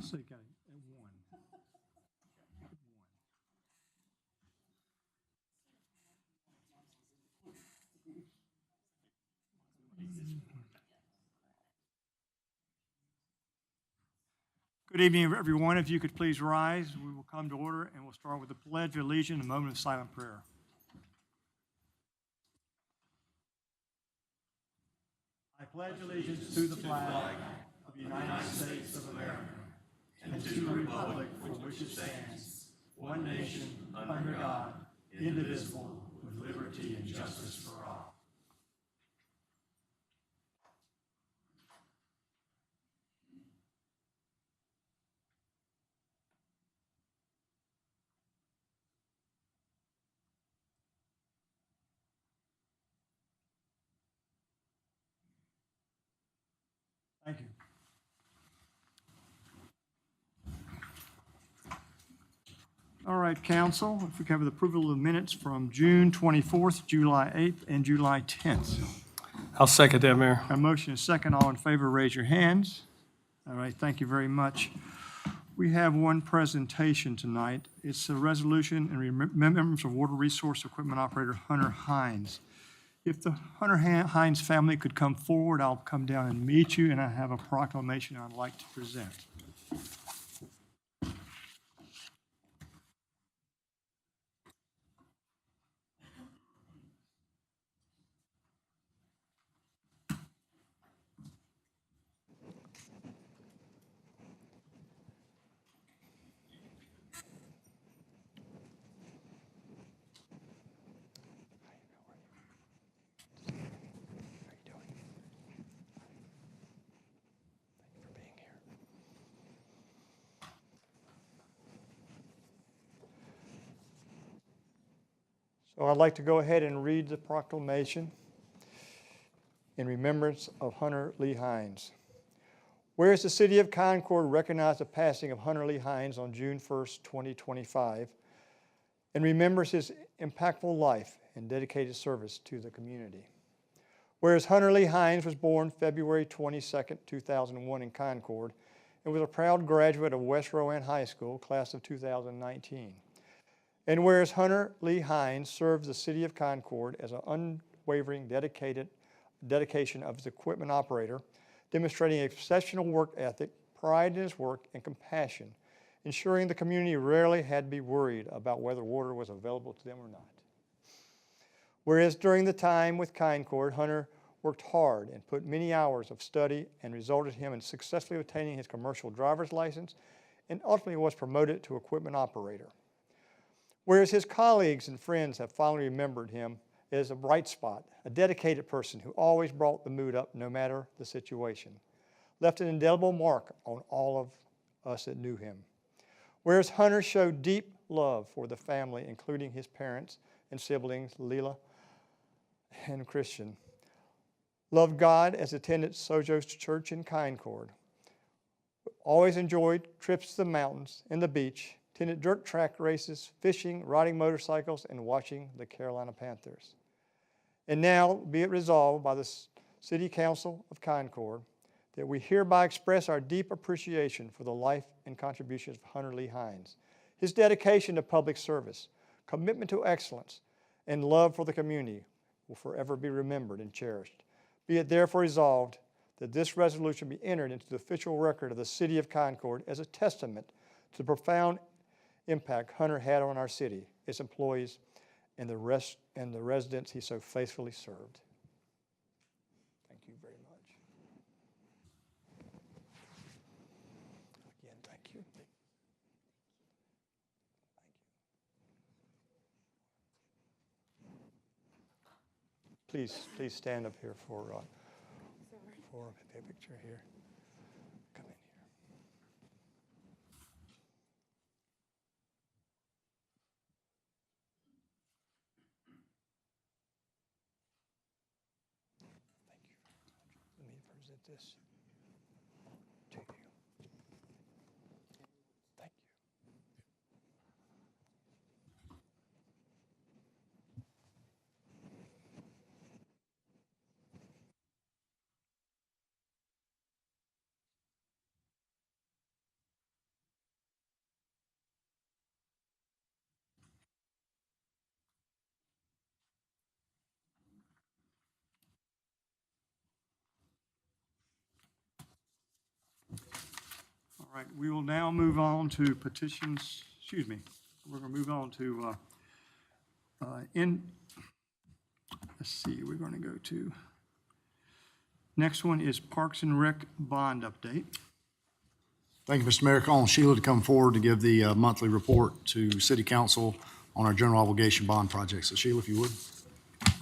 say got it at 1. At 1. Good evening, everyone. If you could please rise, we will come to order, and we'll start with the Pledge of Allegiance, a moment of silent prayer. I pledge allegiance to the flag of the United States of America and to the republic for which it stands, one nation, under God, indivisible, with liberty and justice for all. Thank you. All right, Council, if we cover the approval of the minutes from June 24th, July 8th, and July 10th. I'll second that, Mayor. A motion is second. All in favor, raise your hands. All right, thank you very much. We have one presentation tonight. It's a resolution in remembrance of Water Resource Equipment Operator Hunter Hines. If the Hunter Hines family could come forward, I'll come down and meet you, and I have a proclamation I'd like to present. So I'd like to go ahead and read the proclamation in remembrance of Hunter Lee Hines. Whereas the city of Concord recognized the passing of Hunter Lee Hines on June 1st, 2025, and remembers his impactful life and dedicated service to the community. Whereas Hunter Lee Hines was born February 22nd, 2001 in Concord, and was a proud graduate of West Rowan High School, class of 2019. And whereas Hunter Lee Hines served the city of Concord as an unwavering dedication of his equipment operator, demonstrating exceptional work ethic, pride in his work, and compassion, ensuring the community rarely had to be worried about whether water was available to them or not. Whereas during the time with Concord, Hunter worked hard and put many hours of study and resulted him in successfully obtaining his commercial driver's license and ultimately was promoted to equipment operator. Whereas his colleagues and friends have fondly remembered him as a bright spot, a dedicated person who always brought the mood up no matter the situation, left an indelible mark on all of us that knew him. Whereas Hunter showed deep love for the family, including his parents and siblings, Leela and Christian, loved God as attended Sojo's Church in Concord, always enjoyed trips to the mountains and the beach, attended dirt track races, fishing, riding motorcycles, and watching the Carolina Panthers. And now be it resolved by the City Council of Concord that we hereby express our deep appreciation for the life and contributions of Hunter Lee Hines, his dedication to public service, commitment to excellence, and love for the community will forever be remembered and cherished. Be it therefore resolved that this resolution be entered into the official record of the City of Concord as a testament to the profound impact Hunter had on our city, its employees, and the residents he so faithfully served. Thank you very much. Again, thank you. Please stand up here for a picture here. Come in here. Let me present this to you. Thank you. All right, we will now move on to petitions, we're going to move on to, let's see, we're going to go to, next one is Parks and Rec bond update. Thank you, Mr. Mayor. Calling Sheila to come forward to give the monthly report to City Council on our general obligation bond project. So Sheila, if you would. Good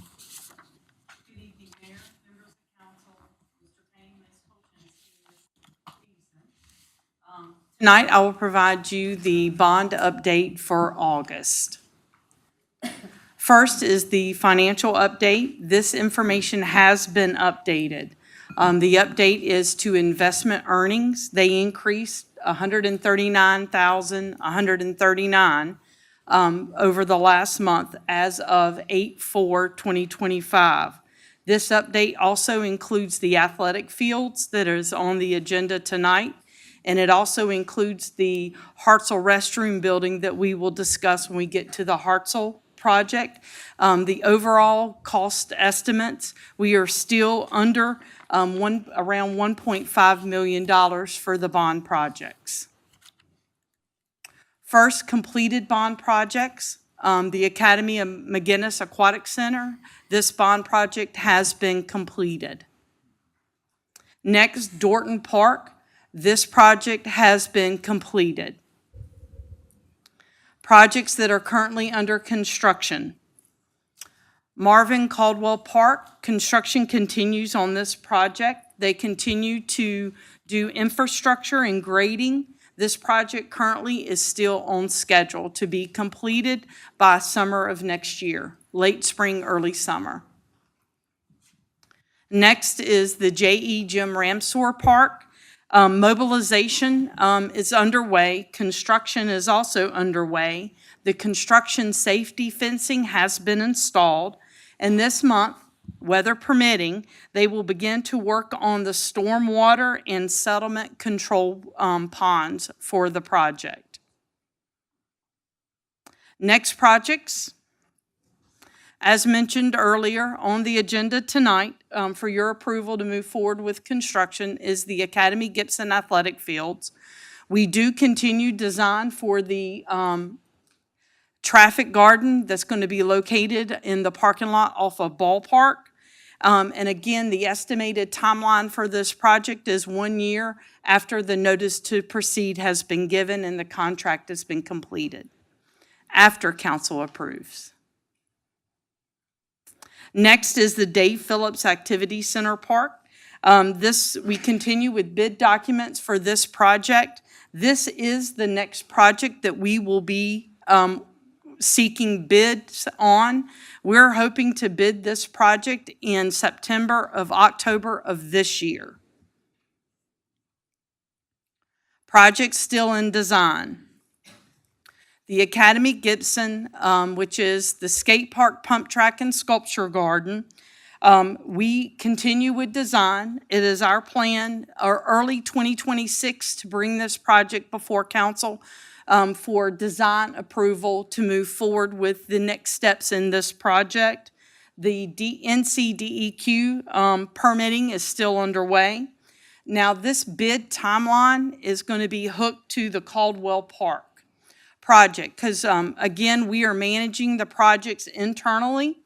evening, Mayor, members of council, Mr. Payne, Ms. Colton, Ms. Peterson. Tonight, I will provide you the bond update for August. First is the financial update. This information has been updated. The update is to investment earnings. They increased $139,139 over the last month as of 8/4/2025. This update also includes the athletic fields that is on the agenda tonight, and it also includes the Hartzell restroom building that we will discuss when we get to the Hartzell project. The overall cost estimates, we are still under around $1.5 million for the bond projects. First, completed bond projects, the Academy of McGinnis Aquatic Center. This bond project has been completed. Next, Dorton Park. This project has been completed. Projects that are currently under construction. Marvin Caldwell Park, construction continues on this project. They continue to do infrastructure and grading. This project currently is still on schedule to be completed by summer of next year, late spring, early summer. Next is the J.E. Jim Ramsor Park. Mobilization is underway. Construction is also underway. The construction safety fencing has been installed. And this month, weather permitting, they will begin to work on the stormwater and settlement control ponds for the project. Next projects, as mentioned earlier, on the agenda tonight for your approval to move forward with construction is the Academy Gibson Athletic Fields. We do continue design for the traffic garden that's going to be located in the parking lot off of Ballpark. And again, the estimated timeline for this project is 1 year after the notice to proceed has been given and the contract has been completed, after council approves. Next is the Dave Phillips Activity Center Park. We continue with bid documents for this project. This is the next project that we will be seeking bids on. We're hoping to bid this project in October of this year. Project still in design. The Academy Gibson, which is the skate park, pump track, and sculpture garden. We continue with design. It is our plan, early 2026, to bring this project before council for design approval to move forward with the next steps in this project. The NCDEQ permitting is still underway. Now, this bid timeline is going to be hooked to the Caldwell Park project because, again, we are managing the projects internally,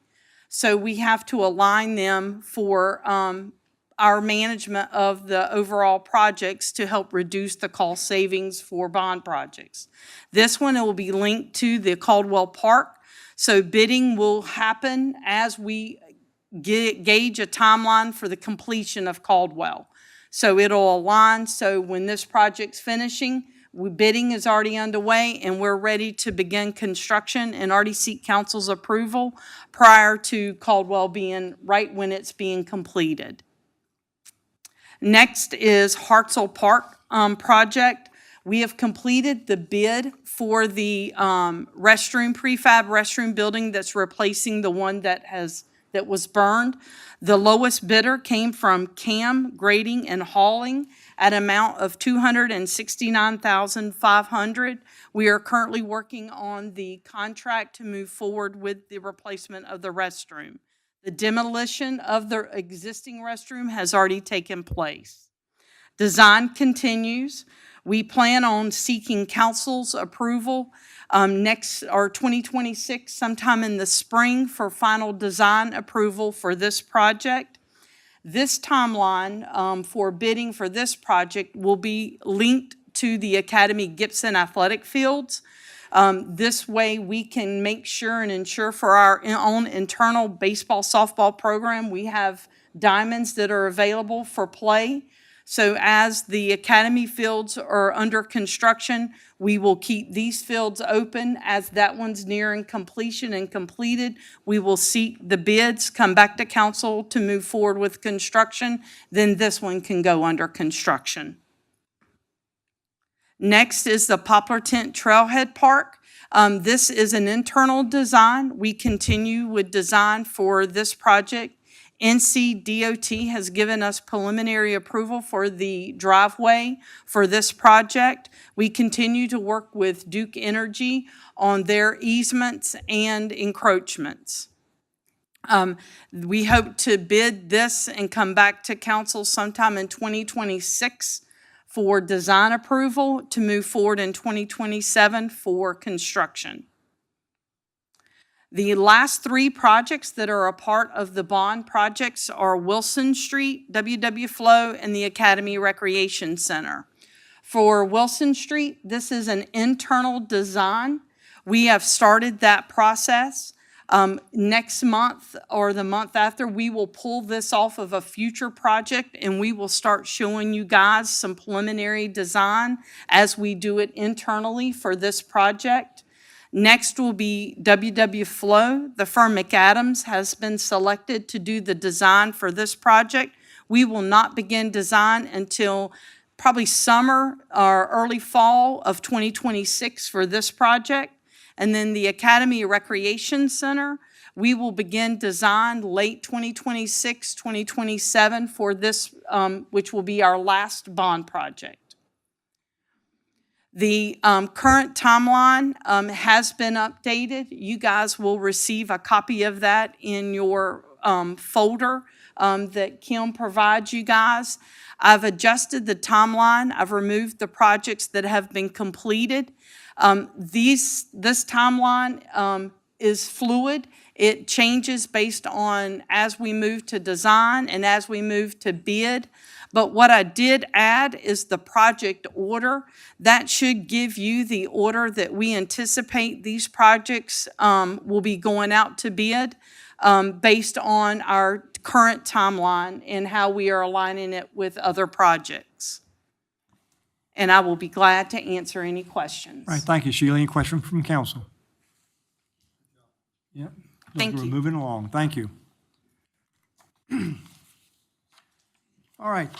so we have to align them for our management of the overall projects to help reduce the cost savings for bond projects. This one, it will be linked to the Caldwell Park, so bidding will happen as we gauge a timeline for the completion of Caldwell. So it'll align, so when this project's finishing, bidding is already underway and we're ready to begin construction and already seek council's approval prior to Caldwell being right when it's being completed. Next is Hartzell Park project. We have completed the bid for the prefab restroom building that's replacing the one that was burned. The lowest bidder came from CAM Grading and Hauling at an amount of $269,500. We are currently working on the contract to move forward with the replacement of the restroom. The demolition of the existing restroom has already taken place. Design continues. We plan on seeking council's approval next, or 2026, sometime in the spring, for final design approval for this project. This timeline for bidding for this project will be linked to the Academy Gibson athletic fields. This way we can make sure and ensure for our own internal baseball, softball program, we have diamonds that are available for play. So as the academy fields are under construction, we will keep these fields open. As that one's nearing completion and completed, we will seek the bids, come back to council to move forward with construction. Then this one can go under construction. Next is the Poplar Tent Trailhead Park. This is an internal design. We continue with design for this project. NCDOT has given us preliminary approval for the driveway for this project. We continue to work with Duke Energy on their easements and encroachments. We hope to bid this and come back to council sometime in 2026 for design approval to move forward in 2027 for construction. The last three projects that are a part of the bond projects are Wilson Street, WW Flow, and the Academy Recreation Center. For Wilson Street, this is an internal design. We have started that process. Next month or the month after, we will pull this off of a future project and we will start showing you guys some preliminary design as we do it internally for this project. Next will be WW Flow. The firm McAdams has been selected to do the design for this project. We will not begin design until probably summer or early fall of 2026 for this project. And then the Academy Recreation Center, we will begin design late 2026, 2027 for this, which will be our last bond project. The current timeline has been updated. You guys will receive a copy of that in your folder that Kim provides you guys. I've adjusted the timeline. I've removed the projects that have been completed. This timeline is fluid. It changes based on as we move to design and as we move to bid. But what I did add is the project order. That should give you the order that we anticipate these projects will be going out to bid based on our current timeline and how we are aligning it with other projects. And I will be glad to answer any questions. All right, thank you, Sheila. Any questions from council? Yep. Thank We're you. moving along. Thank you. All right,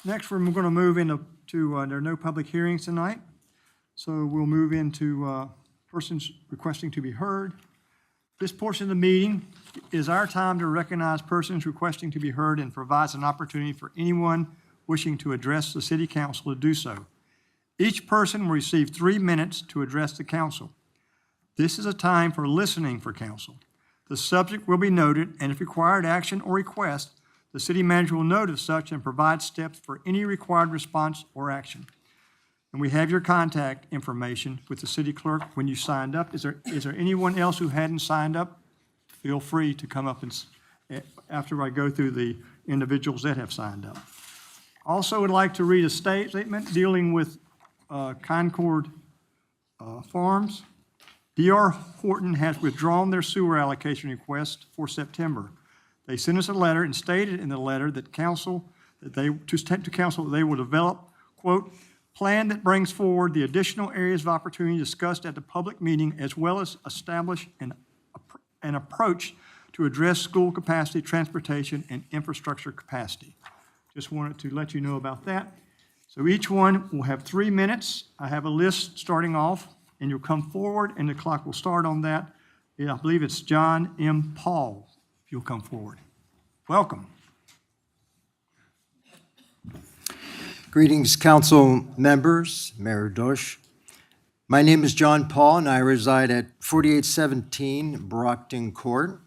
next we're going to move into, there are no public hearings tonight, so we'll move into persons requesting to be heard. This portion of the meeting is our time to recognize persons requesting to be heard and provides an opportunity for anyone wishing to address the city council to do so. Each person will receive 3 minutes to address the council. This is a time for listening for council. The subject will be noted, and if required action or request, the city manager will note of such and provide steps for any required response or action. And we have your contact information with the city clerk when you signed up. Is there anyone else who hadn't signed up? Feel free to come up and after I go through the individuals that have signed up. Also would like to read a statement dealing with Concord Farms. D.R. Horton has withdrawn their sewer allocation request for September. They sent us a letter and stated in the letter that council they will develop, quote, plan that brings forward the additional areas of opportunity discussed at the public meeting, as well as establish an approach to address school capacity, transportation, and infrastructure capacity. Just wanted to let you know about that. So each one will have 3 minutes. I have a list starting off, and you'll come forward, and the clock will start on that. I believe it's John M. Paul. If you'll come forward. Welcome. Greetings, council members, Mayor Dosh. My name is John Paul, and I reside at 4817 Brockton Court,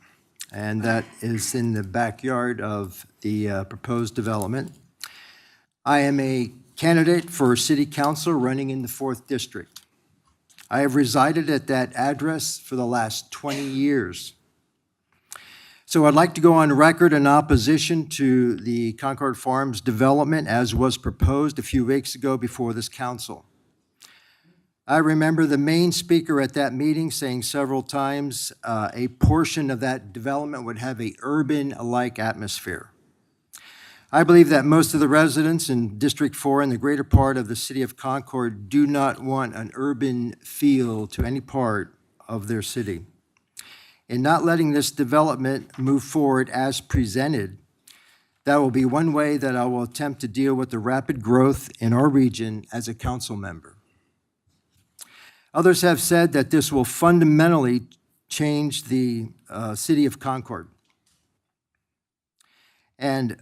and that is in the backyard of the proposed development. I am a candidate for city council running in the 4th District. I have resided at that address for the last 20 years. So I'd like to go on record in opposition to the Concord Farms development as was proposed a few weeks ago before this council. I remember the main speaker at that meeting saying several times a portion of that development would have a urban-like atmosphere. I believe that most of the residents in District 4 and the greater part of the city of Concord do not want an urban feel to any part of their city. In not letting this development move forward as presented, that will be one way that I will attempt to deal with the rapid growth in our region as a council member. Others have said that this will fundamentally change the city of Concord. And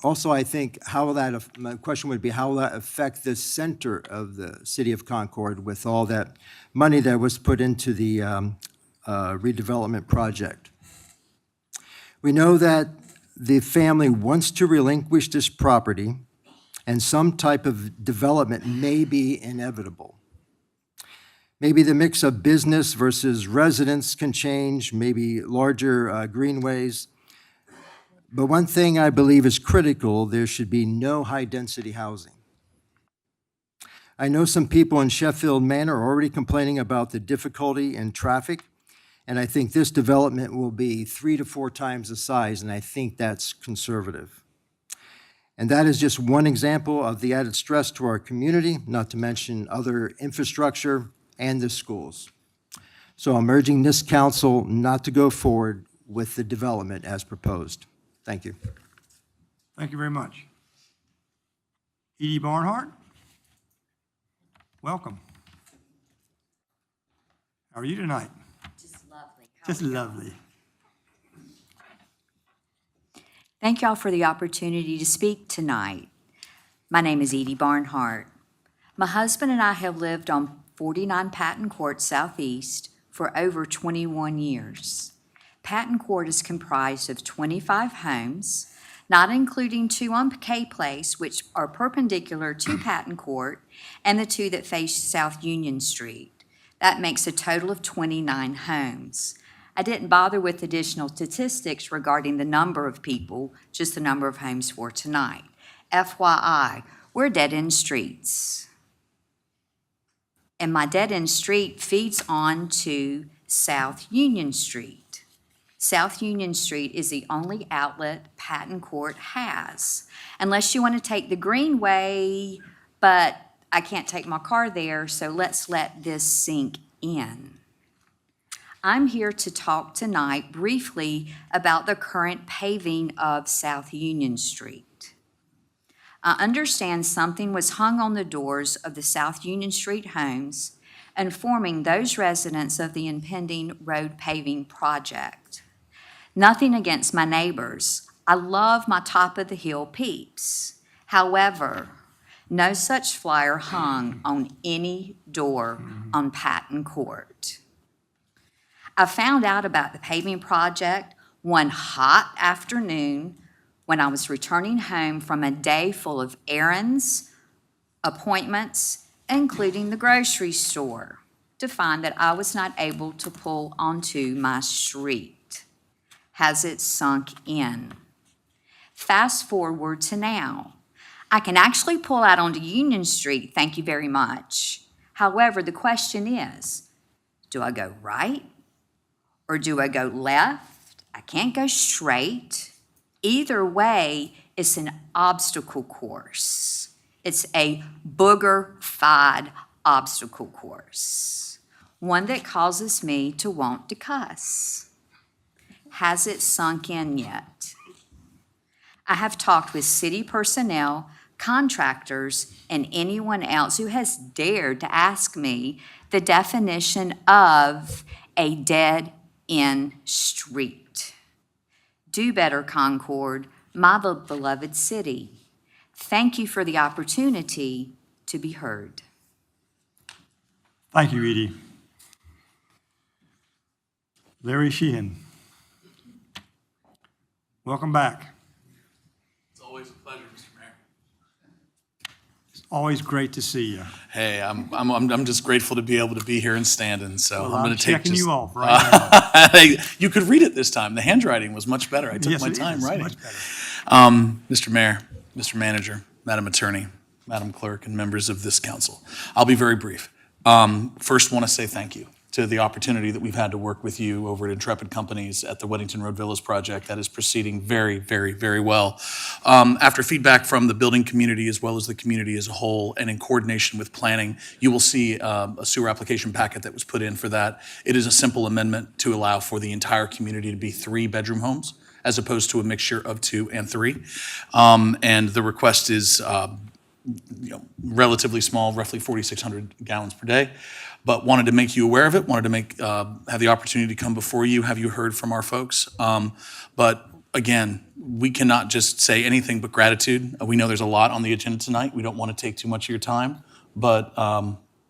also, I think my question would be, how will that affect the center of the city of Concord with all that money that was put into the redevelopment project? We know that the family wants to relinquish this property, and some type of development may be inevitable. Maybe the mix of business versus residents can change, maybe larger greenways. But one thing I believe is critical, there should be no high-density housing. I know some people in Sheffield Manor are already complaining about the difficulty in traffic, and I think this development will be 3 to 4 times the size, and I think that's conservative. And that is just one example of the added stress to our community, not to mention other infrastructure and the schools. So I'm urging this council not to go forward with the development as proposed. Thank you. Thank you very much. Edie Barnhart, welcome. How are you tonight? Just lovely. Just lovely. Thank y'all for the opportunity to speak tonight. My name is Edie Barnhart. My husband and I have lived on 49 Patton Court Southeast for over 21 years. Patton Court is comprised of 25 homes, not including 2 on K Place, which are perpendicular to Patton Court, and the 2 that face South Union Street. That makes a total of 29 homes. I didn't bother with additional statistics regarding the number of people, just the number of homes for tonight. FYI, we're dead-end streets. And my dead-end street feeds on to South Union Street. South Union Street is the only outlet Patton Court has. Unless you want to take the Greenway, but I can't take my car there, so let's let this sink in. I'm here to talk tonight briefly about the current paving of South Union Street. I understand something was hung on the doors of the South Union Street homes, informing those residents of the impending road paving project. Nothing against my neighbors. I love my top-of-the-hill peeps. However, no such flyer hung on any door on Patton Court. I found out about the paving project one hot afternoon when I was returning home from a day full of errands, appointments, including the grocery store, to find that I was not able to pull onto my street. Has it sunk in? Fast forward to now. I can actually pull out onto Union Street, thank you very much. However, the question is, do I go right or do I go left? I can't go straight. Either way, it's an obstacle course. It's a booger-fied obstacle course, one that causes me to want to cuss. Has it sunk in yet? I have talked with city personnel, contractors, and anyone else who has dared to ask me the definition of a dead-end street. Do better, Concord, my beloved city. Thank you for the opportunity to be heard. Thank you, Edie. Larry Sheehan. Welcome back. It's always a pleasure, Mr. Mayor. Always great to see you. Hey, I'm just grateful to be able to be here in Standon. So Well, I'm going I'm to take checking just, you off right now. You could read it this time. The handwriting was much better. I took Yes, my it time is. writing. Much better. Mr. Mayor, Mr. Manager, Madam Attorney, Madam Clerk, and members of this council, I'll be very brief. First, want to say thank you to the opportunity that we've had to work with you over at Intrepid Companies at the Weddington Road Villas project. That is proceeding very, very, very well. After feedback from the building community as well as the community as a whole, and in coordination with planning, you will see a sewer application packet that was put in for that. It is a simple amendment to allow for the entire community to be 3-bedroom homes as opposed to a mixture of 2 and 3. And the request is relatively small, roughly 4,600 gallons per day. But wanted to make you aware of it, wanted to have the opportunity to come before you, have you heard from our folks. But again, we cannot just say anything but gratitude. We know there's a lot on the agenda tonight. We don't want to take too much of your time. But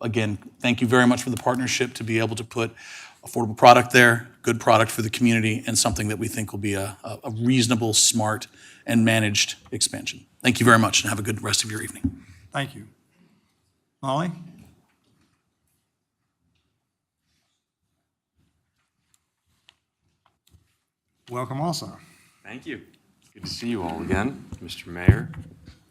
again, thank you very much for the partnership to be able to put affordable product there, good product for the community, and something that we think will be a reasonable, smart, and managed expansion. Thank you very much, and have a good rest of your evening. Thank you. Molly? Welcome also. Thank you. Good to see you all again. Mr. Mayor,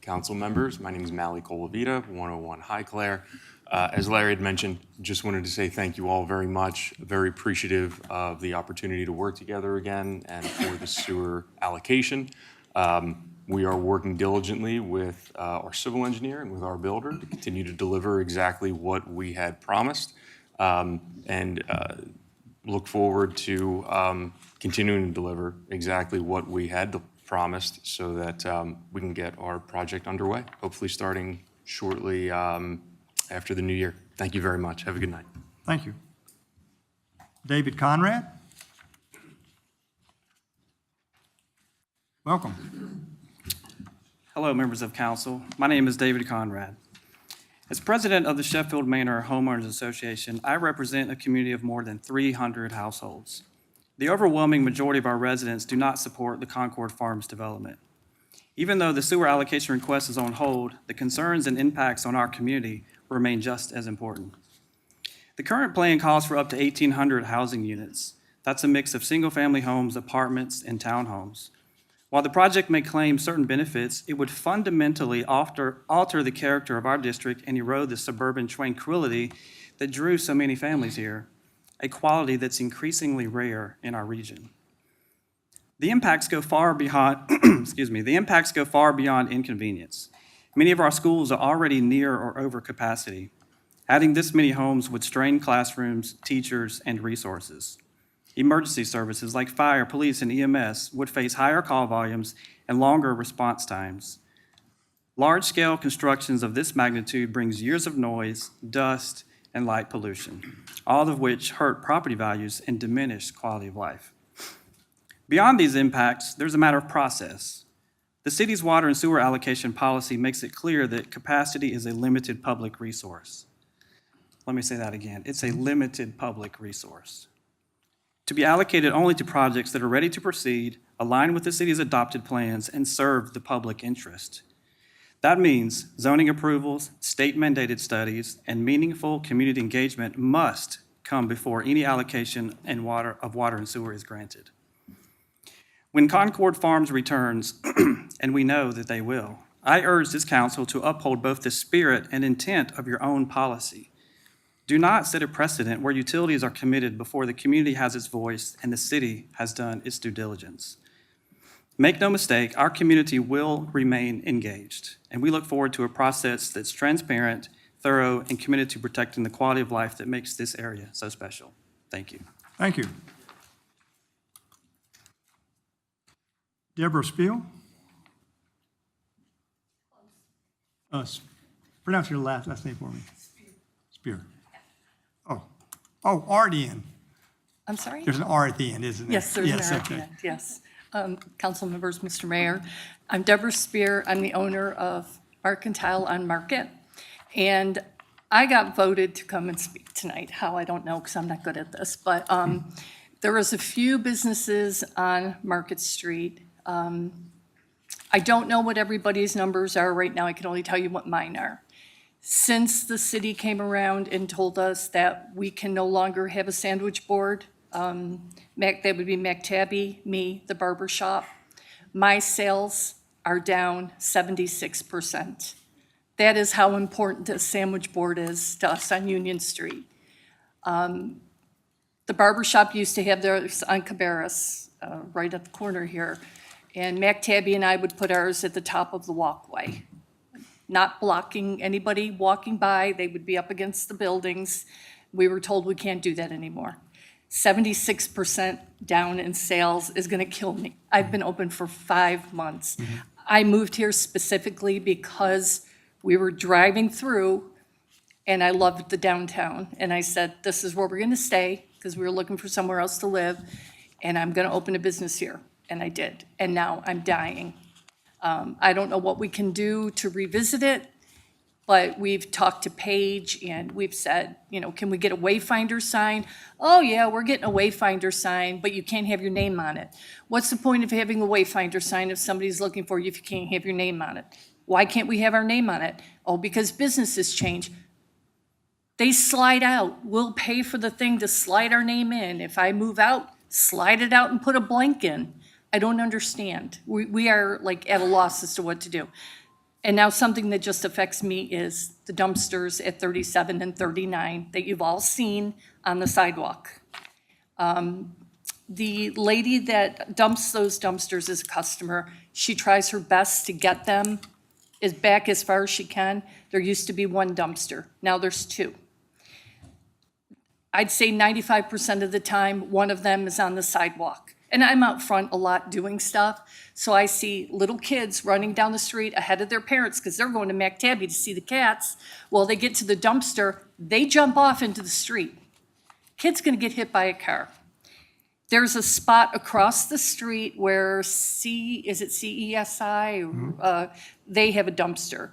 council members, my name is Mally Colavita, 101 High Clare. As Larry had mentioned, just wanted to say thank you all very much. Very appreciative of the opportunity to work together again and for the sewer allocation. We are working diligently with our civil engineer and with our builder to continue to deliver exactly what we had promised, and look forward to continuing to deliver exactly what we had promised so that we can get our project underway, hopefully starting shortly after the new year. Thank you very much. Have a good night. Thank you. David Conrad? Welcome. Hello, members of council. My name is David Conrad. As president of the Sheffield Manor Homeowners Association, I represent a community of more than 300 households. The overwhelming majority of our residents do not support the Concord Farms development. Even though the sewer allocation request is on hold, the concerns and impacts on our community remain just as important. The current plan calls for up to 1,800 housing units. That's a mix of single-family homes, apartments, and townhomes. While the project may claim certain benefits, it would fundamentally alter the character of our district and erode the suburban tranquility that drew so many families here, a quality that's increasingly rare in our region. The impacts go far beyond, the impacts go far beyond inconvenience. Many of our schools are already near or over capacity. Adding this many homes would strain classrooms, teachers, and resources. Emergency services like fire, police, and EMS would face higher call volumes and longer response times. Large-scale constructions of this magnitude brings years of noise, dust, and light pollution, all of which hurt property values and diminish quality of life. Beyond these impacts, there's a matter of process. The city's water and sewer allocation policy makes it clear that capacity is a limited public resource. Let me say that again. It's a limited public resource, to be allocated only to projects that are ready to proceed, align with the city's adopted plans, and serve the public interest. That means zoning approvals, state-mandated studies, and meaningful community engagement must come before any allocation of water and sewer is granted. When Concord Farms returns, and we know that they will, I urge this council to uphold both the spirit and intent of your own policy. Do not set a precedent where utilities are committed before the community has its voice and the city has done its due diligence. Make no mistake, our community will remain engaged, and we look forward to a process that's transparent, thorough, and committed to protecting the quality of life that makes this area so special. Thank you. Thank you. Deborah Spear? Pronounce your last name for me. Spear. Oh, R at the end. I'm sorry? There's an R at the end, isn't there? Yes, there's an R at the okay. end, yes. Council members, Mr. Mayor, I'm Deborah Spear. I'm the owner of Mercantile on Market, and I got voted to come and speak tonight. How, I don't know, because I'm not good at this, but there was a few businesses on Market Street. I don't know what everybody's numbers are right now. I can only tell you what mine are. Since the city came around and told us that we can no longer have a sandwich board, that would be McTabby, me, the barber shop, my sales are down 76%. That is how important a sandwich board is to us on Union Street. The barber shop used to have theirs on Cabarrus, right at the corner here. And McTabby and I would put ours at the top of the walkway, not blocking anybody walking by. They would be up against the buildings. We were told we can't do that anymore. 76% down in sales is gonna kill me. I've been open for 5 months. I moved here specifically because we were driving through and I loved the downtown. And I said, this is where we're gonna stay, because we were looking for somewhere else to live, and I'm gonna open a business here. And I did, and now I'm dying. I don't know what we can do to revisit it, but we've talked to Paige and we've said, can we get a wayfinder sign? Oh yeah, we're getting a wayfinder sign, but you can't have your name on it. What's the point of having a wayfinder sign if somebody's looking for you if you can't have your name on it? Why can't we have our name on it? Oh, because businesses change. They slide out. We'll pay for the thing to slide our name in. If I move out, slide it out and put a blank in. I don't understand. We are like at a loss as to what to do. And now something that just affects me is the dumpsters at 37 and 39 that you've all seen on the sidewalk. The lady that dumps those dumpsters is a customer. She tries her best to get them back as far as she can. There used to be 1 dumpster. Now there's 2. I'd say 95% of the time, one of them is on the sidewalk. And I'm out front a lot doing stuff, so I see little kids running down the street ahead of their parents because they're going to McTabby to see the cats. Well, they get to the dumpster, they jump off into the street. Kid's gonna get hit by a car. There's a spot across the street where is it CESI? They have a dumpster.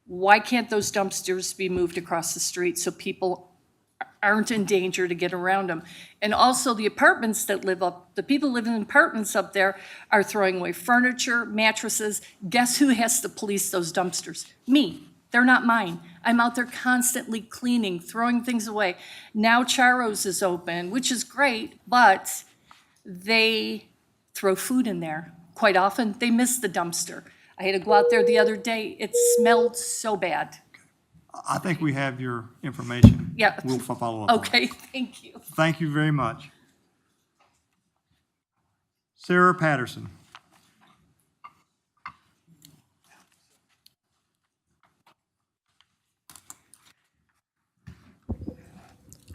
Why can't those dumpsters be moved across the street so people aren't in danger to get around them? And also the apartments that the people living in apartments up there are throwing away furniture, mattresses. Guess who has to police those dumpsters? Me. They're not mine. I'm out there constantly cleaning, throwing things away. Now Charo's is open, which is great, but they throw food in there. Quite often, they miss the dumpster. I had to go out there the other day. It smelled so bad. I think we have your information. Yeah. We'll follow up on it. Okay, thank you. Thank you very much. Sarah Patterson.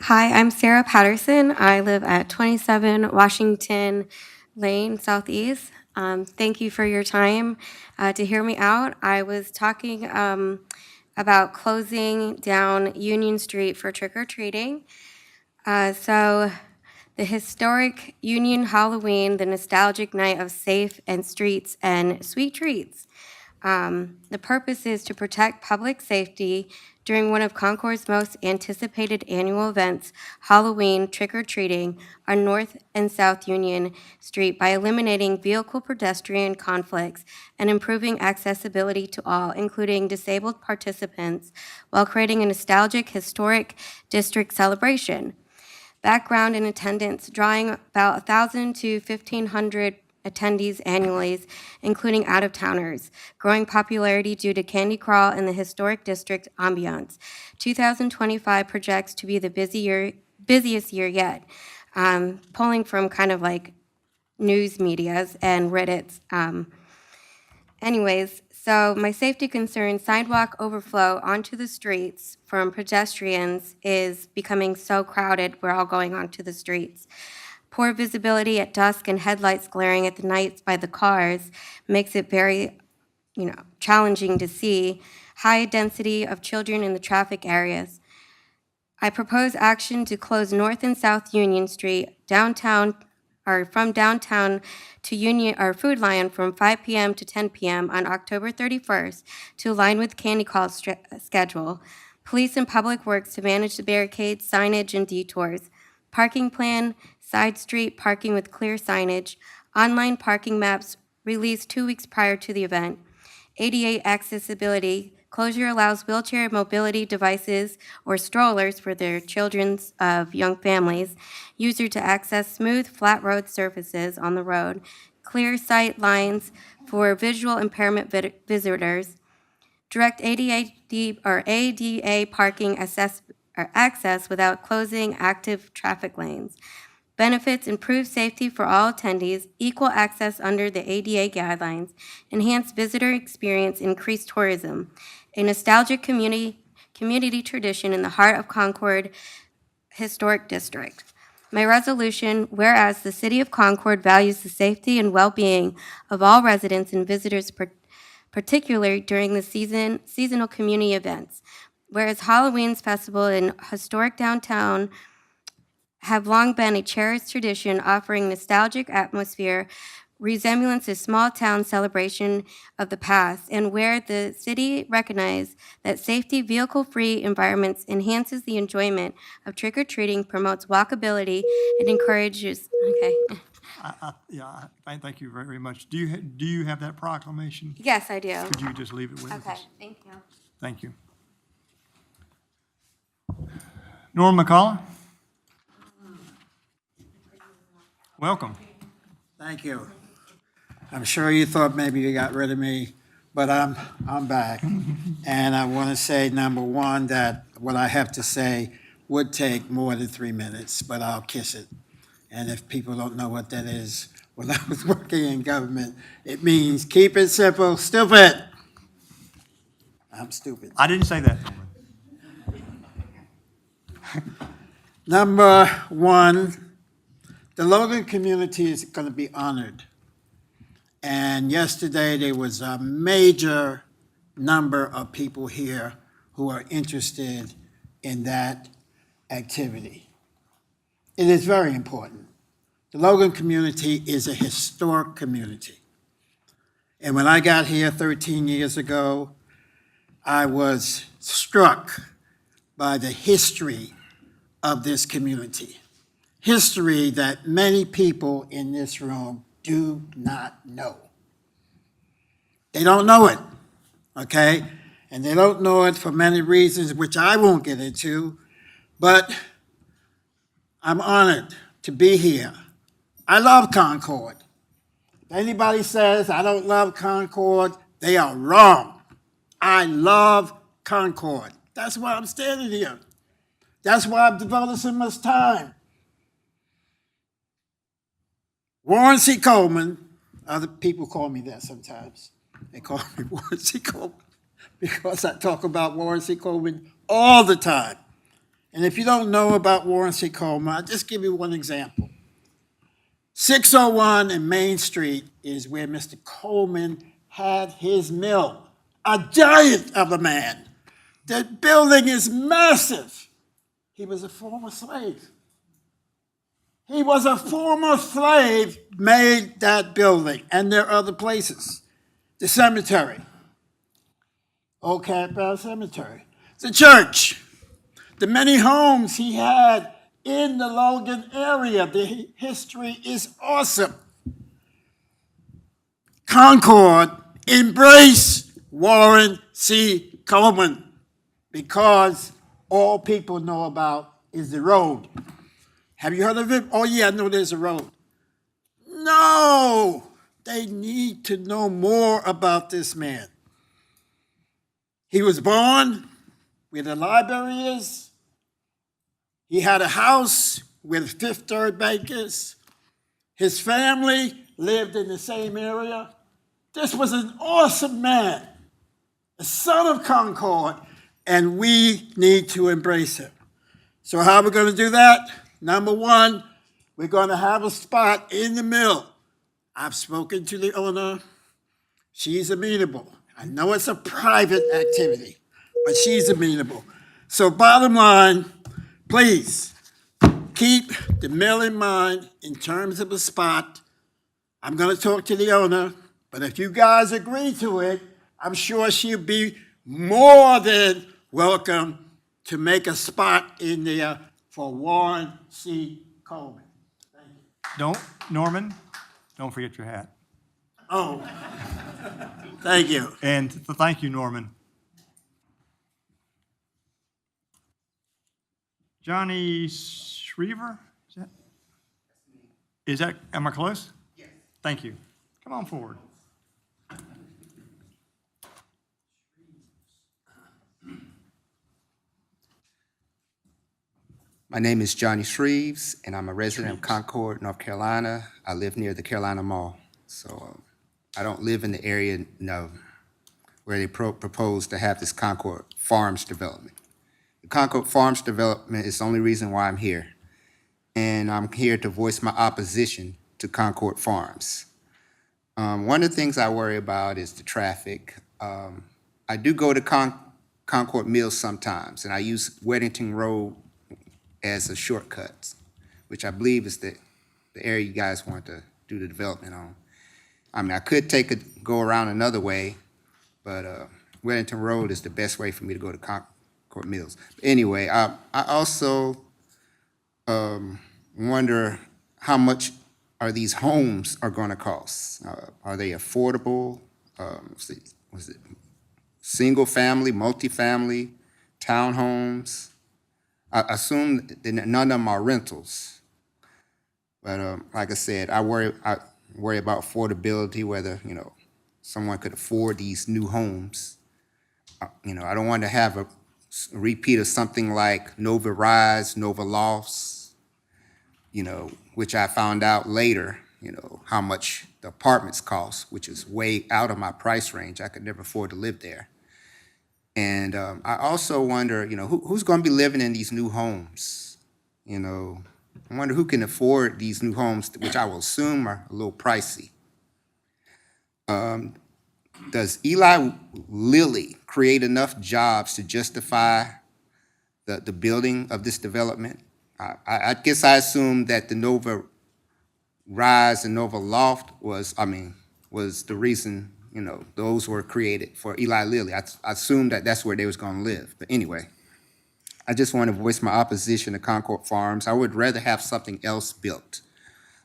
Hi, I'm Sarah Patterson. I live at 27 Washington Lane Southeast. Thank you for your time to hear me out. I was talking about closing down Union Street for trick-or-treating. So the historic Union Halloween, the nostalgic night of safe and streets and sweet treats. The purpose is to protect public safety during one of Concord's most anticipated annual events, Halloween trick-or-treating on North and South Union Street, by eliminating vehicle-pedestrian conflicts and improving accessibility to all, including disabled participants, while creating a nostalgic historic district celebration. Background and attendance, drawing about 1,000 to 1,500 attendees annually, including out-of-towners. Growing popularity due to Candy Crawl and the historic district ambiance. 2025 projects to be the busiest year yet. Pulling from kind of like news medias and Reddit's. Anyways, so my safety concern, sidewalk overflow onto the streets from pedestrians is becoming so crowded, we're all going onto the streets. Poor visibility at dusk and headlights glaring at the nights by the cars makes it very, challenging to see. High density of children in the traffic areas. I propose action to close North and South Union Street, from downtown to Union or Food Lion from 5 p.m. to 10 p.m. on October 31st to align with Candy Call's schedule. Police and Public Works to manage the barricades, signage, and detours. Parking plan, side street parking with clear signage. Online parking maps released 2 weeks prior to the event. ADA accessibility Closure allows wheelchair mobility devices or strollers for their children of young families, user to access smooth, flat road surfaces on the road, clear sight lines for visual impairment visitors, direct ADA parking access without closing active traffic lanes. Benefits improve safety for all attendees, equal access under the ADA guidelines, enhance visitor experience, increase tourism. A nostalgic community tradition in the heart of Concord Historic District. My resolution, whereas the City of Concord values the safety and well-being of all residents and visitors, particularly during the seasonal community events. Whereas Halloween's festival in historic downtown have long been a cherished tradition offering nostalgic atmosphere, resemblance to small-town celebration of the past, and where the city recognizes that safety, vehicle-free environments enhances the enjoyment of trick-or-treating, promotes walkability, and encourages, okay. Thank you very much. Do you have that proclamation? Yes, I do. Could you just leave it with us? Okay, thank you. Thank you. Norm McCullough? Welcome. Thank you. I'm sure you thought maybe you got rid of me, but I'm back. And I want to say, number one, that what I have to say would take more than 3 minutes, but I'll kiss it. And if people don't know what that is, when I was working in government, it means keep it simple, stupid. I'm stupid. I didn't say that. Number one, the Logan community is going to be honored. And yesterday, there was a major number of people here who are interested in that activity. It is very important. The Logan community is a historic community. And when I got here 13 years ago, I was struck by the history of this community. History that many people in this room do not know. They don't know it, okay? And they don't know it for many reasons, which I won't get into, but I'm honored to be here. I love Concord. If anybody says I don't love Concord, they are wrong. I love Concord. That's why I'm standing here. That's why I've devoted so much time. Warren C. Coleman, other people call me that sometimes. They call me Warren C. Coleman because I talk about Warren C. Coleman all the time. And if you don't know about Warren C. Coleman, I'll just give you one example. 601 and Main Street is where Mr. Coleman had his mill, a giant of a man. The building is massive. He was a former slave. He was a former slave, made that building, and there are other places. The cemetery, Old Campbell Cemetery, the church, the many homes he had in the Logan area. The history is awesome. Concord, embrace Warren C. Coleman, because all people know about is the road. Have you heard of it? Oh, yeah, I know there's a road. No, they need to know more about this man. He was born where the library is. He had a house where the Fifth Third Bank is. His family lived in the same area. This was an awesome man, a son of Concord, and we need to embrace him. So how are we going to do that? Number one, we're going to have a spot in the mill. I've spoken to the owner. She's amenable. I know it's a private activity, but she's amenable. So bottom line, please keep the mill in mind in terms of a spot. I'm going to talk to the owner, but if you guys agree to it, I'm sure she'll be more than welcome to make a spot in there for Warren C. Coleman. Thank you. Norman, don't forget your hat. Oh, thank you. And thank you, Norman. Johnny Shrever? Am I close? Yes. Thank you. Come on forward. My name is Johnny Shreves, and I'm a resident of Concord, North Carolina. I live near the Carolina Mall, so I don't live in the area where they propose to have this Concord Farms development. The Concord Farms development is the only reason why I'm here, and I'm here to voice my opposition to Concord Farms. One of the things I worry about is the traffic. I do go to Concord Mills sometimes, and I use Weddington Road as a shortcut, which I believe is the area you guys want to do the development on. I mean, I could go around another way, but Weddington Road is the best way for me to go to Concord Mills. But anyway, I also wonder how much are these homes are going to cost. Are they affordable? Was it single family, multifamily, townhomes? I assume that none of them are rentals. But like I said, I worry about affordability, whether, someone could afford these new homes. I don't want to have a repeat of something like Nova Rise, Nova Lofts, which I found out later, how much the apartments cost, which is way out of my price range. I could never afford to live there. And I also wonder, who's going to be living in these new homes? I wonder who can afford these new homes, which I will assume are a little pricey. Does Eli Lilly create enough jobs to justify the building of this development? I guess I assume that the Nova Rise and Nova Loft was the reason, those were created for Eli Lilly. I assumed that that's where they was going to live. But anyway, I just want to voice my opposition to Concord Farms. I would rather have something else built,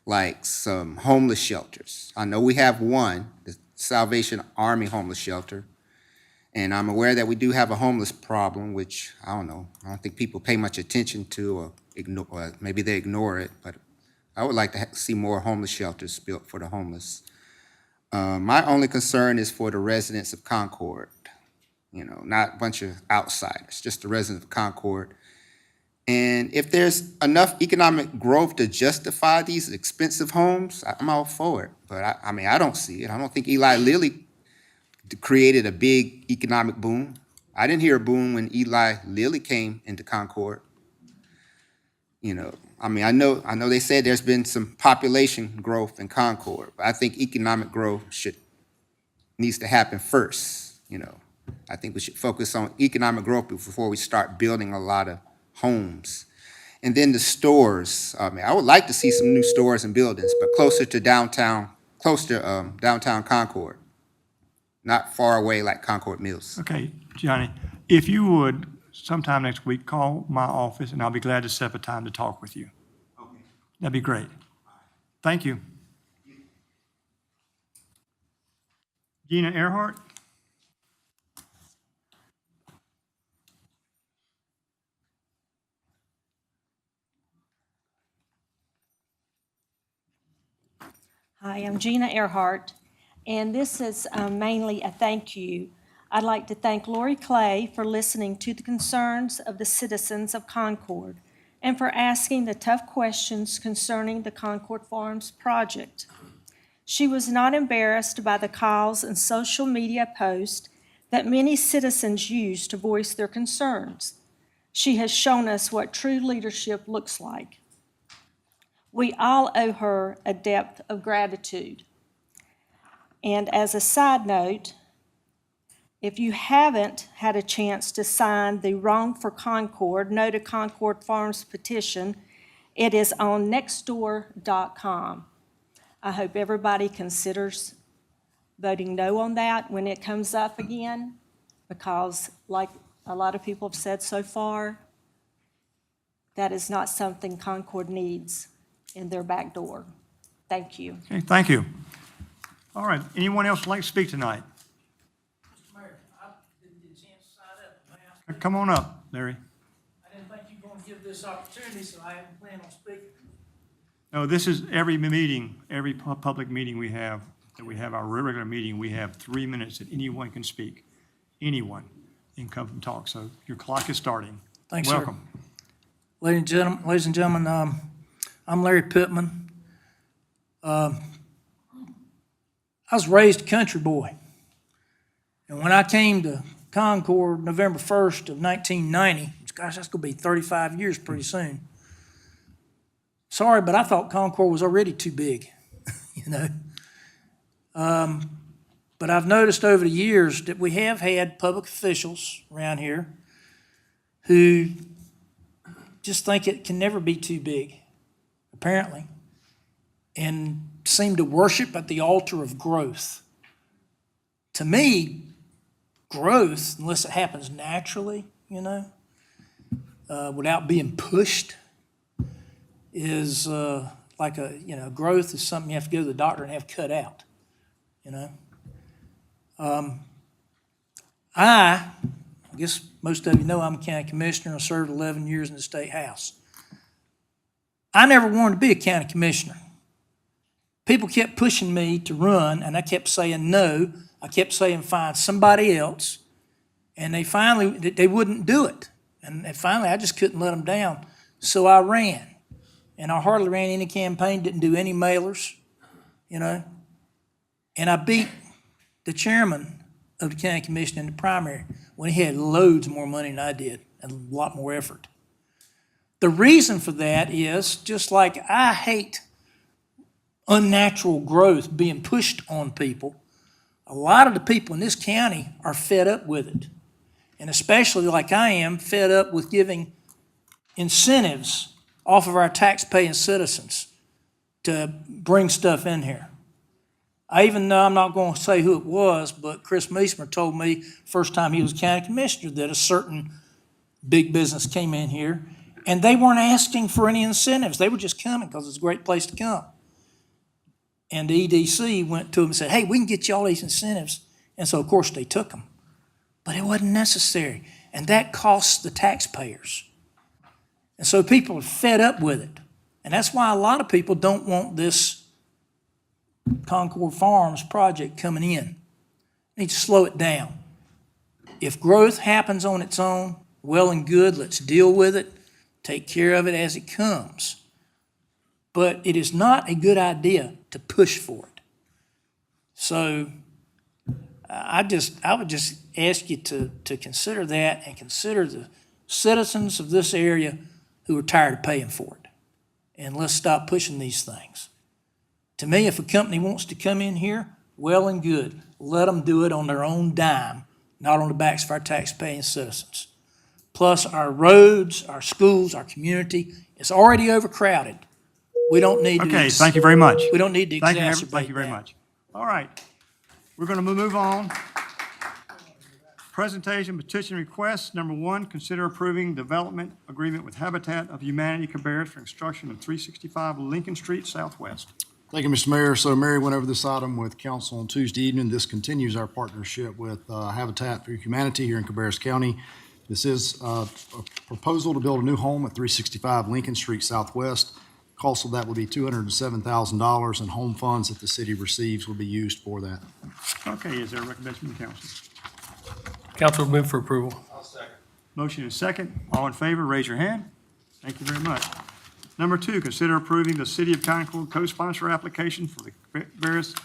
like some homeless shelters. I know we have one, the Salvation Army homeless shelter, and I'm aware that we do have a homeless problem, which I don't think people pay much attention to or ignore, or maybe they ignore it, but I would like to see more homeless shelters built for the homeless. My only concern is for the residents of Concord, not a bunch of outsiders, just the residents of Concord. And if there's enough economic growth to justify these expensive homes, I'm all for it. But I don't see it. I don't think Eli Lilly created a big economic boom. I didn't hear a boom when Eli Lilly came into Concord. I know they said there's been some population growth in Concord, but I think economic growth needs to happen first. I think we should focus on economic growth before we start building a lot of homes. And then the stores. I would like to see some new stores and buildings, but closer to downtown Concord, not far away like Concord Mills. Okay, Johnny, if you would, sometime next week, call my office, and I'll be glad to set up a time to talk with you. Okay. That'd be great. Thank you. Gina Heheart? Hi, I'm Gina Heheart, and this is mainly a thank you. I'd like to thank Lori Clay for listening to the concerns of the citizens of Concord and for asking the tough questions concerning the Concord Farms project. She was not embarrassed by the calls and social media posts that many citizens use to voice their concerns. She has shown us what true leadership looks like. We all owe her a depth of gratitude. And as a side note, if you haven't had a chance to sign the Wrong for Concord, No to Concord Farms petition, it is on nextdoor.com. I hope everybody considers voting no on that when it comes up again, because like a lot of people have said so far, that is not something Concord needs in their back door. Thank you. Okay, thank you. All right, anyone else like to speak tonight? Mayor, I didn't get a chance to sign up. May I speak? Come on up, Larry. I didn't think you were going to give this opportunity, so I hadn't planned on speaking. No, this is every meeting, every public meeting we have, that we have our regular meeting, we have 3 minutes that anyone can speak. Anyone can come and talk. So your clock is starting. Thanks, sir. Welcome. Ladies and gentlemen, I'm Larry Pitman. I was raised a country boy. And when I came to Concord November 1st of 1990, gosh, that's going to be 35 years pretty soon. Sorry, but I thought Concord was already too big, you know. But I've noticed over the years that we have had public officials around here who just think it can never be too big, apparently, and seem to worship at the altar of growth. To me, growth, unless it happens naturally, you know, without being pushed, is like growth is something you have to go to the doctor and have cut out, you know. I guess most of you know I'm a county commissioner. I served 11 years in the state house. I never wanted to be a county commissioner. People kept pushing me to run, and I kept saying no. I kept saying find somebody else, and they wouldn't do it. And finally, I just couldn't let them down, so I ran. And I hardly ran any campaign, didn't do any mailers, you know. And I beat the chairman of the county commission in the primary when he had loads more money than I did and a lot more effort. The reason for that is, just like I hate unnatural growth being pushed on people, a lot of the people in this county are fed up with it. And especially like I am, fed up with giving incentives off of our tax-paying citizens to bring stuff in here. I even know, I'm not going to say who it was, but Chris Meesmer told me first time he was county commissioner that a certain big business came in here, and they weren't asking for any incentives. They were just coming because it's a great place to come. And the EDC went to him and said, hey, we can get you all these incentives. And so, of course, they took them. But it wasn't necessary, and that costs the taxpayers. And so people are fed up with it. And that's why a lot of people don't want this Concord Farms project coming in. Need to slow it down. If growth happens on its own, well and good, let's deal with it, take care of it as it comes. But it is not a good idea to push for it. So I would just ask you to consider that and consider the citizens of this area who are tired of paying for it. And let's stop pushing these things. To me, if a company wants to come in here, well and good. Let them do it on their own dime, not on the backs of our tax-paying citizens. Plus, our roads, our schools, our community is already overcrowded. We don't need to. Okay, thank you very much. We don't need to exacerbate Thank you very much. All right, we're going to move on. Presentation petition requests. Number 1, consider approving development agreement with Habitat of Humanity Cabarrus for construction of 365 Lincoln Street Southwest. Thank you, Mr. Mayor. So Mary went over this item with council on Tuesday evening. This continues our partnership with Habitat for Humanity here in Cabarrus County. This is a proposal to build a new home at 365 Lincoln Street Southwest. Cost of that will be $207,000, and home funds that the city receives will be used for that. Okay, is there a recommendation from the council? Council will move for approval. Motion is second. All in favor, raise your hand. Thank you very much. Number 2, consider approving the City of Concord co-sponsor application for the Cabarrus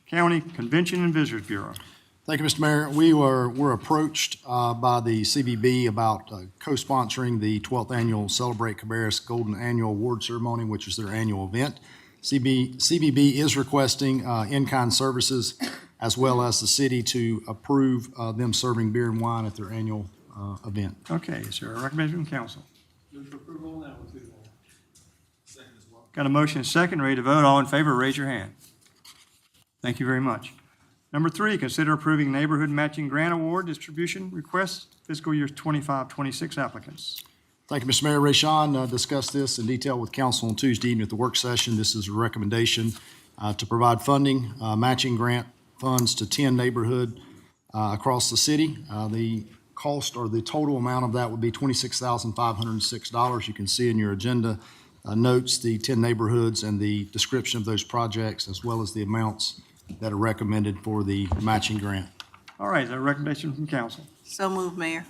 County Convention and Visitors Bureau. Thank you, Mr. Mayor. We were approached by the CVB about co-sponsoring the 12th annual Celebrate Cabarrus Golden Annual Award Ceremony, which is their annual event. CVB is requesting in-kind services as well as the city to approve them serving beer and wine at their annual event. Okay, is there a recommendation from council? Move for approval on that one, too. Second as well. Got a motion and second, ready to vote. All in favor, raise your hand. Thank you very much. Number 3, consider approving neighborhood matching grant award distribution requests, fiscal year 25-26 applicants. Thank you, Mr. Mayor. Ray Sean discussed this in detail with council on Tuesday evening at the work session. This is a recommendation to provide funding, matching grant funds to 10 neighborhood across the city. The cost or the total amount of that would be $26,506. You can see in your agenda notes the 10 neighborhoods and the description of those projects, as well as the amounts that are recommended for the matching grant. All right, is there a recommendation from council? So moved, Mayor.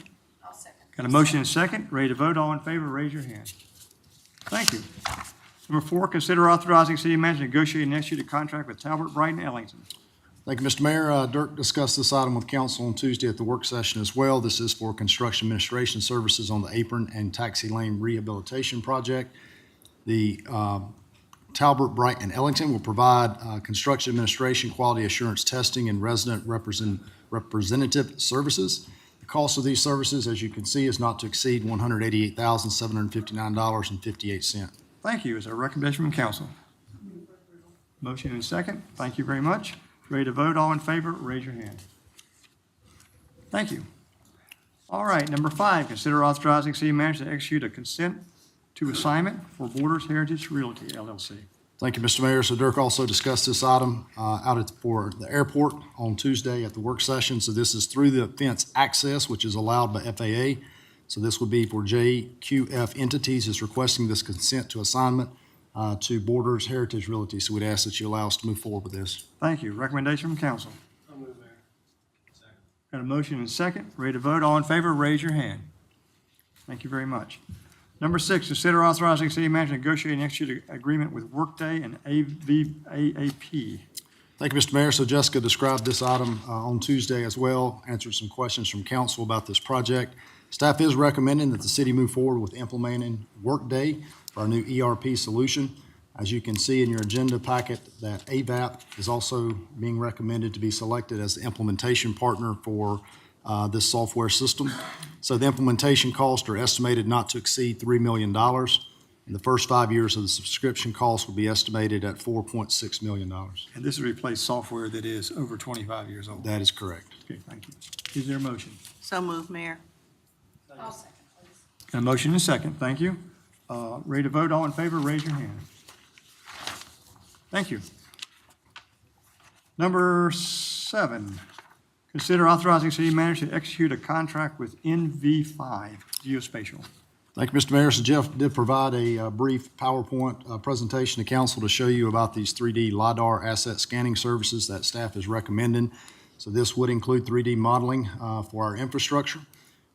Got a motion and a second. Ready to vote? All in favor, raise your hand. Thank you. Number 4, consider authorizing city manager to negotiate and execute a contract with Talbot, Brighton, Ellington. Thank you, Mr. Mayor. Dirk discussed this item with council on Tuesday at the work session as well. This is for construction administration services on the Apron and Taxi Lane Rehabilitation Project. The Talbot, Brighton, and Ellington will provide construction administration, quality assurance testing, and resident representative services. The cost of these services, as you can see, is not to exceed $188,759.58. Thank you. Is there a recommendation from council? Motion and a second. Thank you very much. Ready to vote? All in favor, raise your hand. Thank you. All right, number 5, consider authorizing city manager to execute a consent to assignment for Borders Heritage Realty LLC. Thank you, Mr. Mayor. So Dirk also discussed this item for the airport on Tuesday at the work session. So this is through the fence access, which is allowed by FAA. So this would be for JQF entities is requesting this consent to assignment to Borders Heritage Realty. So we'd ask that you allow us to move forward with this. Thank you. Recommendation from council. So moved, Mayor. Second. Got a motion and a second. Ready to vote? All in favor, raise your hand. Thank you very much. Number 6, consider authorizing city manager to negotiate and execute an agreement with Workday and AAP. Thank you, Mr. Mayor. So Jessica described this item on Tuesday as well, answered some questions from council about this project. Staff is recommending that the city move forward with implementing Workday for our new ERP solution. As you can see in your agenda packet, that AVAP is also being recommended to be selected as the implementation partner for this software system. So the implementation costs are estimated not to exceed $3 million. And the first 5 years of the subscription cost will be estimated at $4.6 million. And this will replace software that is over 25 years old. That is correct. Okay, thank you. Is there a motion? So moved, Mayor. Got a motion and a second. Thank you. Ready to vote? All in favor, raise your hand. Thank you. Number 7, consider authorizing city manager to execute a contract with NV5 Geospatial. Thank you, Mr. Mayor. So Jeff did provide a brief PowerPoint presentation to council to show you about these 3D LiDAR asset scanning services that staff is recommending. So this would include 3D modeling for our infrastructure.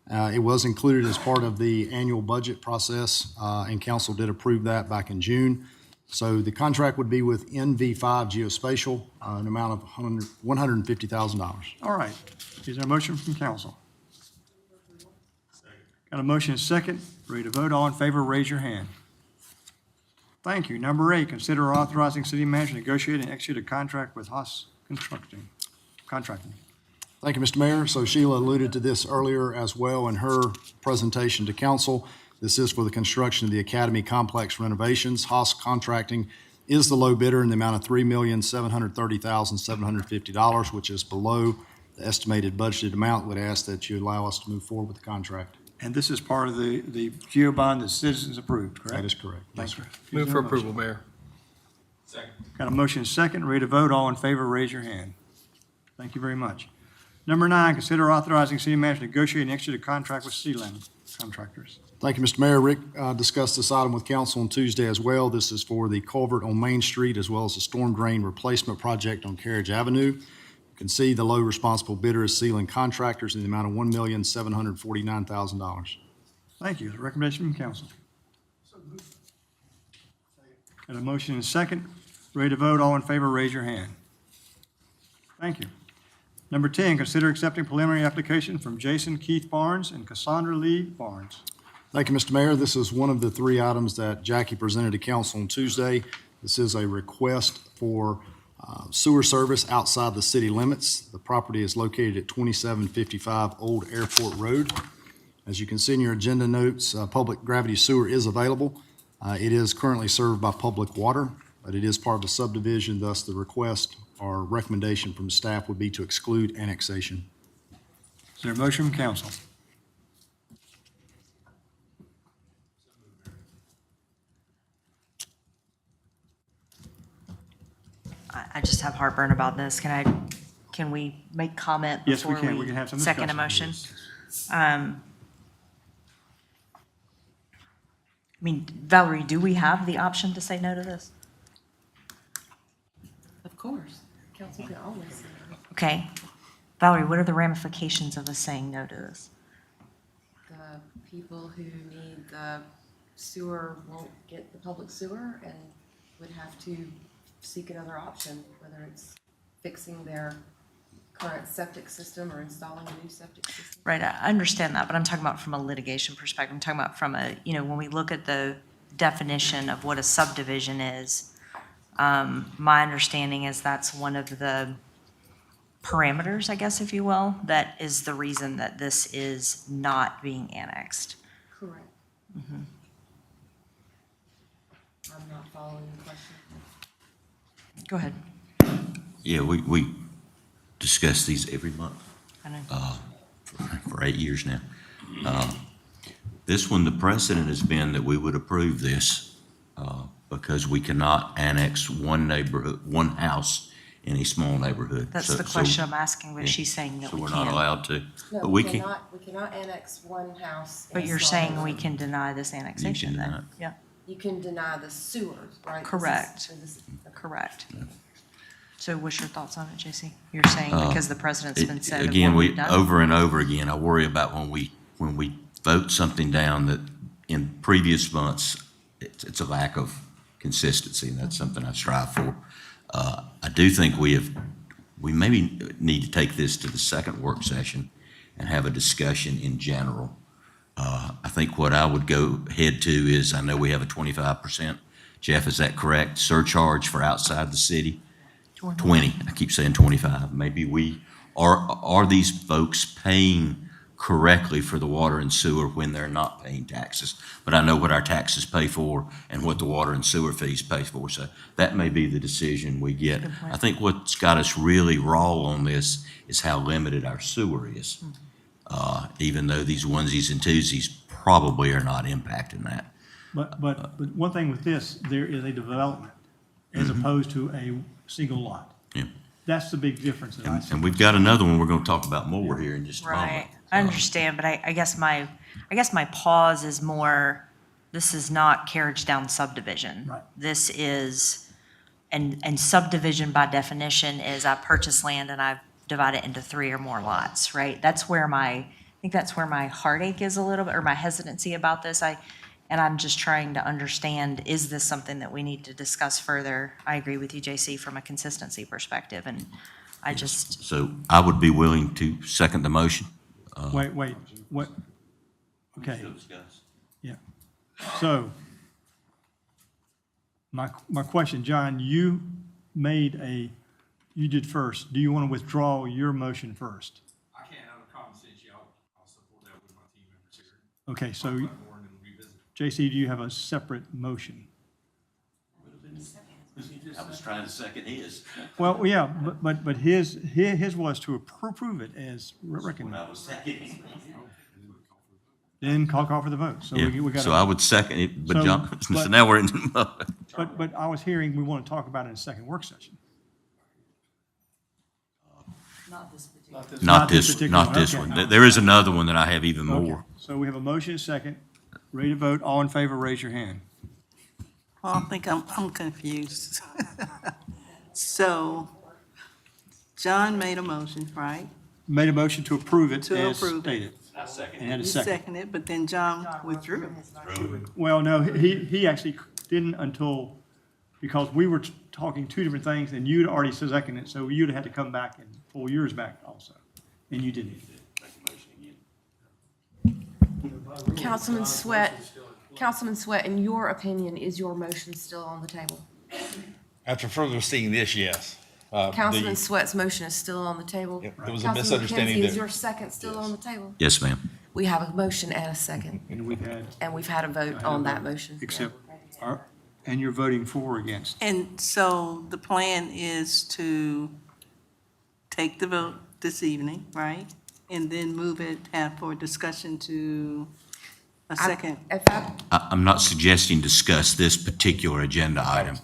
It was included as part of the annual budget process, and council did approve that back in June. So the contract would be with NV5 Geospatial, an amount of $150,000. All right. Is there a motion from council? Got a motion and a second. Ready to vote? All in favor, raise your hand. Thank you. Number 8, consider authorizing city manager to negotiate and execute a contract with Haas Contracting. Thank you, Mr. Mayor. So Sheila alluded to this earlier as well in her presentation to council. This is for the construction of the Academy Complex renovations. Haas Contracting is the low bidder in the amount of $3,730,750, which is below the estimated budgeted amount. Would ask that you allow us to move forward with the contract. And this is part of the GEO bond that citizens approved, correct? That is correct. Thank you. Move for approval, Mayor. Second. Got a motion and a second. Ready to vote? All in favor, raise your hand. Thank you very much. Number 9, consider authorizing city manager to negotiate and execute a contract with Sealand Contractors. Thank you, Mr. Mayor. Rick discussed this item with council on Tuesday as well. This is for the culvert on Main Street as well as the storm drain replacement project on Carriage Avenue. You can see the low responsible bidder is Sealand Contractors in the amount of $1,749,000. Thank you. Recommendation from council. Got a motion and a second. Ready to vote? All in favor, raise your hand. Thank you. Number 10, consider accepting preliminary application from Jason Keith Barnes and Cassandra Lee Barnes. Thank you, Mr. Mayor. This is one of the 3 items that Jackie presented to council on Tuesday. This is a request for sewer service outside the city limits. The property is located at 2755 Old Airport Road. As you can see in your agenda notes, public gravity sewer is available. It is currently served by public water, but it is part of a subdivision, thus the request or recommendation from staff would be to exclude annexation. Is there a motion from council? I just have heartburn about this. Can we make comment Yes, we before can. We can have some second a discussion. motion? I mean, Valerie, do we have the option to say no to this? Of course. Council can always say no. Okay. Valerie, what are the ramifications of us saying no to this? The people who need the sewer won't get the public sewer and would have to seek another option, whether it's fixing their current septic system or installing a new septic system. Right, I understand that, but I'm talking about from a litigation perspective. I'm talking about from a, when we look at the definition of what a subdivision is, my understanding is that's one of the parameters, I guess, if you will, that is the reason that this is not being annexed. Correct. Mhm. I'm not following the question. Go ahead. Yeah, we discuss these every month I know. for 8 years now. This one, the precedent has been that we would approve this because we cannot annex one house in a small neighborhood. That's So- the question I'm asking, but she's saying that So we we're can't. not allowed to. No, But we we can, cannot annex one house. in But a you're small saying we neighborhood. can deny this annexation deny then? it. Yeah, You can deny the sewers, right? This is- Correct. so this- correct. So what's your thoughts on it, JC? You're saying because the precedent's been set of again, what we, we've done? over and over again, I worry about when we vote something down that in previous months, it's a lack of consistency, and that's something I strive for. I do think we maybe need to take this to the second work session and have a discussion in general. I think what I would go head to is, I know we have a 25%. Jeff, is that correct? Surcharge for outside the city? 20. I keep saying 25. Maybe are these folks paying correctly for the water and sewer when they're not paying taxes? But I know what our taxes pay for and what the water and sewer fees pay for, so that may be the decision we get. Good point. I think what's got us really raw on this is how limited our sewer is. Even though these onesies and twosies probably are not impacting that. But one thing with this, there is a development as opposed to a single lot. Yeah. That's the big difference that I see. And we've got another one we're gonna talk about more here in just a moment. Right, I understand, but I guess my pause is more, this is not carriage down subdivision. Right. This is, and subdivision by definition is I purchase land and I divide it into 3 or more lots, right? That's where I think that's where my heartache is a little bit, or my hesitancy about this. And I'm just trying to understand, is this something that we need to discuss further? I agree with you, JC, from a consistency perspective, and I just, So I would be willing to second the motion. Wait, what? Okay. Yeah. So, my question, John, you did first. Do you want to withdraw your motion first? I can't have a conversation. I'll support that with my team members here. Okay, so, Talk about more and then revisit. JC, do you have a separate motion? I was trying to second his. Well, yeah, but his was to approve it as recommended. I was seconding. Then call for the vote. So we Yeah, got. so I would second it, but So- John, so but- now we're in. But I was hearing we want to talk about it in a second work session. not this particular. Not this this, particular not this one, one. okay. There is another one that I have even Okay. more. So we have a motion, second. Ready to vote. All in favor, raise your hand. Well, I think I'm confused. So, John made a motion, right? Made a motion to approve it To as approve it. stated. And had a You second. seconded, but then John withdrew. Well, no, he actually didn't until, because we were talking two different things and you'd already seconded it, so you'd have had to come back and pull yours back also. And you didn't. Councilman Sweat, in your opinion, is your motion still on the table? After further seeing this, yes. Councilman Sweat's motion is still on the table? Yep, there was a Councilman misunderstanding McKenzie, there. is your second still on the table? Yes, ma'am. We have a motion and a second, And and we've had a vote on that motion. Except, and you're voting for or against. And so the plan is to take the vote this evening, right? And then move it for discussion to a second. I'm not suggesting discuss this particular agenda item.